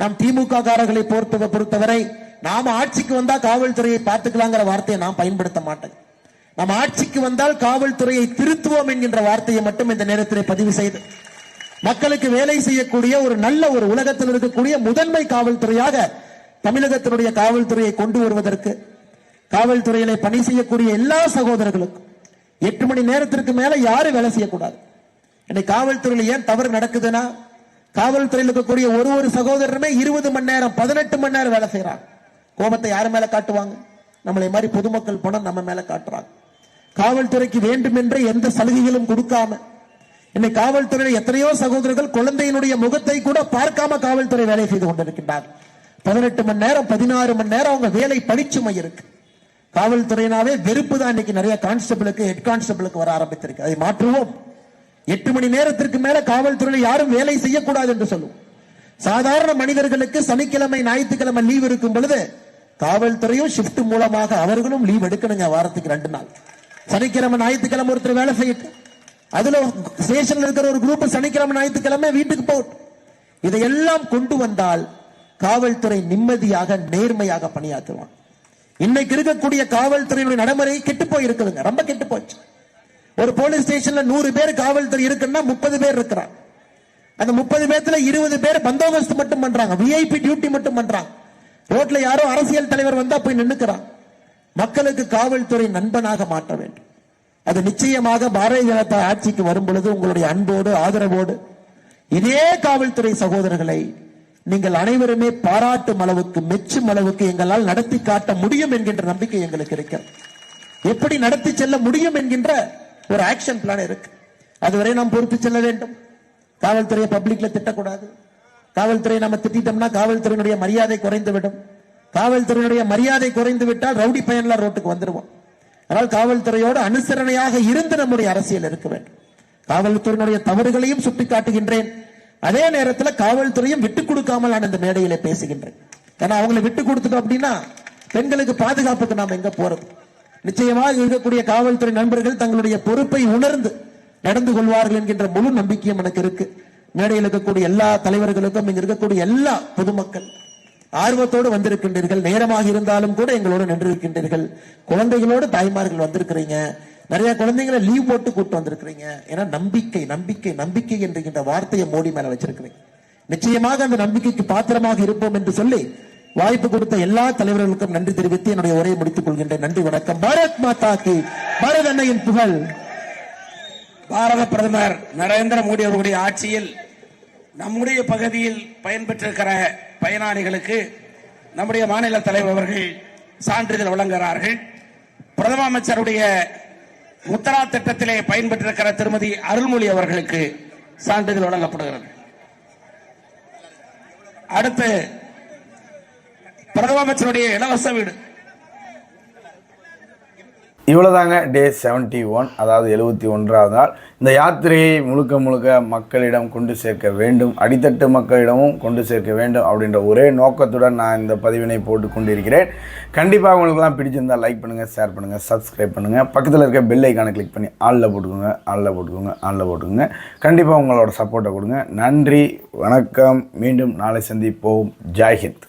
நாம் திமுக காரர்களை பொறுத்தவரை நாம ஆட்சிக்கு வந்தா காவல்துறையை பார்த்துக்கலாங்கிற வார்த்தையை நான் பயன்படுத்த மாட்டேன். நாம் ஆட்சிக்கு வந்தால் காவல்துறையை திருத்துவோம் என்கின்ற வார்த்தையை மட்டும் இந்த நேரத்தில் பதிவு செய்து மக்களுக்கு வேலை செய்யக்கூடிய ஒரு நல்ல ஒரு உலகத்தில் இருக்கக்கூடிய முதன்மை காவல்துறையாக தமிழகத்தினுடைய காவல்துறையை கொண்டு வருவதற்கு காவல்துறையில பணி செய்யக்கூடிய எல்லா சகோதரர்களுக்கும் 8 மணி நேரத்திற்கு மேல யாரும் வேலை செய்யக்கூடாது. இன்னைக்கு காவல்துறையில ஏன் தவறு நடக்குதுன்னா, காவல்துறையில் இருக்கக்கூடிய ஒரு சகோதரருமே 20 மணி நேரம் 18 மணி நேரம் வேலை செய்யறாங்க. கோபத்தை யாரு மேல காட்டுவாங்க? நம்மளை மாதிரி பொதுமக்கள் பணம் நம்ம மேல காட்டுறாங்க. காவல்துறைக்கு வேண்டும் என்ற எந்த சலுகைகளும் கொடுக்காம இன்னைக்கு காவல்துறையில் எத்தனையோ சகோதரர்கள் குழந்தையினுடைய முகத்தை கூட பார்க்காம காவல்துறை வேலை செய்து கொண்டிருக்கின்றார். 18 மணி நேரம் 16 மணி நேரம் அவங்க வேலை பணிச்சுமை இருக்கு. காவல்துறையினாவே வெறுப்பு தான் இன்னைக்கு நிறைய கான்ஸ்டபிளுக்கு, ஹெட் கான்ஸ்டபிளுக்கு வர ஆரம்பித்திருக்கு. அதை மாற்றுவோம். 8 மணி நேரத்திற்கு மேல காவல்துறையில் யாரும் வேலை செய்யக்கூடாது என்று சொல்லுவோம். சாதாரண மனிதர்களுக்கு சனிக்கிழமை ஞாயிற்றுக்கிழமை லீவ் இருக்கும் பொழுது காவல்துறையும் ஷிப்ட் மூலமாக அவர்களும் லீவ் எடுக்கணுங்க, வாரத்துக்கு 2 நாள். சனிக்கிழமை ஞாயிற்றுக்கிழமை ஒருத்தர் வேலை செய்யட்டும். அதுல ஸ்டேஷன்ல இருக்கிற ஒரு குரூப் சனிக்கிழமை ஞாயிற்றுக்கிழமை வீட்டுக்கு போகட்டும். இதையெல்லாம் கொண்டு வந்தால் காவல்துறை நிம்மதியாக நேர்மையாக பணியாற்றுவான். இன்னைக்கு இருக்கக்கூடிய காவல்துறையினுடைய நடைமுறை கெட்டு போய் இருக்குதுங்க, ரொம்ப கெட்டு போச்சு. ஒரு போலீஸ் ஸ்டேஷன்ல 100 பேர் காவல்துறை இருக்குன்னா 30 பேர் இருக்கிறாங்க. அந்த 30 பேர்த்துல 20 பேர் பந்தோபஸ்து மட்டும் பண்றாங்க, விஐபி டியூட்டி மட்டும் பண்றாங்க. ரோட்ல யாரோ அரசியல் தலைவர் வந்தா போய் நின்னுக்கிறான். மக்களுக்கு காவல்துறை நண்பனாக மாற்ற வேண்டும். அது நிச்சயமாக பாரதிய ஜனதா ஆட்சிக்கு வரும் பொழுது உங்களுடைய அன்போடு ஆதரவோடு இதே காவல்துறை சகோதரர்களை நீங்கள் அனைவருமே பாராட்டும் அளவுக்கு மெச்சும் அளவுக்கு எங்களால் நடத்தி காட்ட முடியும் என்கின்ற நம்பிக்கை எங்களுக்கு இருக்கிறது. எப்படி நடத்தி செல்ல முடியும் என்கின்ற ஒரு ஆக்ஷன் பிளான் இருக்கு. அதுவரை நாம் பொறுத்து செல்ல வேண்டும். காவல்துறையை பப்ளிக்ல திட்டக்கூடாது. காவல்துறையை நம்ம திட்டோம்னா காவல்துறையினுடைய மரியாதை குறைந்துவிடும். காவல்துறையினுடைய மரியாதை குறைந்து விட்டால் ரவுடி பையன்லாம் ரோட்டுக்கு வந்துடுவோம். அதனால் காவல்துறையோடு அனுசரணையாக இருந்து நம்முடைய அரசியல் இருக்க வேண்டும். காவல்துறையினுடைய தவறுகளையும் சுட்டிக்காட்டுகின்றேன். அதே நேரத்தில் காவல்துறையும் விட்டுக் கொடுக்காமல் நான் இந்த மேடையில பேசுகின்றேன். ஏன்னா அவங்களை விட்டு கொடுத்துட்டோம் அப்படின்னா பெண்களுக்கு பாதுகாப்புக்கு நாம் எங்க போறது? நிச்சயமாக இருக்கக்கூடிய காவல்துறை நண்பர்கள் தங்களுடைய பொறுப்பை உணர்ந்து நடந்து கொள்வார்கள் என்கின்ற முழு நம்பிக்கையும் எனக்கு இருக்கு. மேடையில் இருக்கக்கூடிய எல்லா தலைவர்களுக்கும், இங்க இருக்கக்கூடிய எல்லா பொதுமக்கள் ஆர்வத்தோடு வந்திருக்கின்றீர்கள். நேரமாக இருந்தாலும் கூட எங்களோடு நின்றிருக்கின்றீர்கள். குழந்தைகளோடு தாய்மார்கள் வந்திருக்கிறீங்க. நிறைய குழந்தைங்களை லீவ் போட்டு கூட்டு வந்திருக்கிறீங்க. ஏன்னா நம்பிக்கை நம்பிக்கை நம்பிக்கை என்கின்ற வார்த்தையை மோடி மேல வச்சிருக்கிறீங்க. நிச்சயமாக அந்த நம்பிக்கைக்கு பாத்திரமாக இருப்போம் என்று சொல்லி வாய்ப்பு கொடுத்த எல்லா தலைவர்களுக்கும் நன்றி தெரிவித்து என்னுடைய உரையை முடித்துக் கொள்கின்றேன். நன்றி, வணக்கம். பாரத் மாதா கி, பாரத் அன்னையின் புகழ். பாரத பிரதமர் நரேந்திர மோடி அவர்களுடைய ஆட்சியில் நம்முடைய பகுதியில் பயன்பெற்றிருக்கிற பயனாளிகளுக்கு நம்முடைய மாநில தலைவர் அவர்கள் சான்றிதழ் வழங்குகிறார்கள். பிரதம அமைச்சருடைய முத்ரா திட்டத்திலே பயன்பெற்றிருக்கிற திருமதி அருள்மொழி அவர்களுக்கு சான்றிதழ் வழங்கப்படுகிறது. அடுத்து பிரதம அமைச்சருடைய இலவச வீடு. இவ்வளோதாங்க டே 71, அதாவது 71வது நாள். இந்த யாத்திரையை முழுக்க முழுக்க மக்களிடம் கொண்டு சேர்க்க வேண்டும், அடித்தட்டு மக்களிடமும் கொண்டு சேர்க்க வேண்டும் அப்படின்ற ஒரே நோக்கத்துடன் நான் இந்த பதிவினை போட்டு கொண்டிருக்கிறேன். கண்டிப்பாக உங்களுக்குலாம் பிடிச்சிருந்தால் லைக் பண்ணுங்கள், ஷேர் பண்ணுங்கள், சப்ஸ்கிரைப் பண்ணுங்கள். பக்கத்தில் இருக்க பெல் ஐக்கானை கிளிக் பண்ணி ஆளில் போட்டுக்கோங்க. கண்டிப்பாக உங்களோட சப்போர்ட்டை கொடுங்க. நன்றி, வணக்கம். மீண்டும் நாளை சந்திப்போம். ஜெய் ஹிந்த்.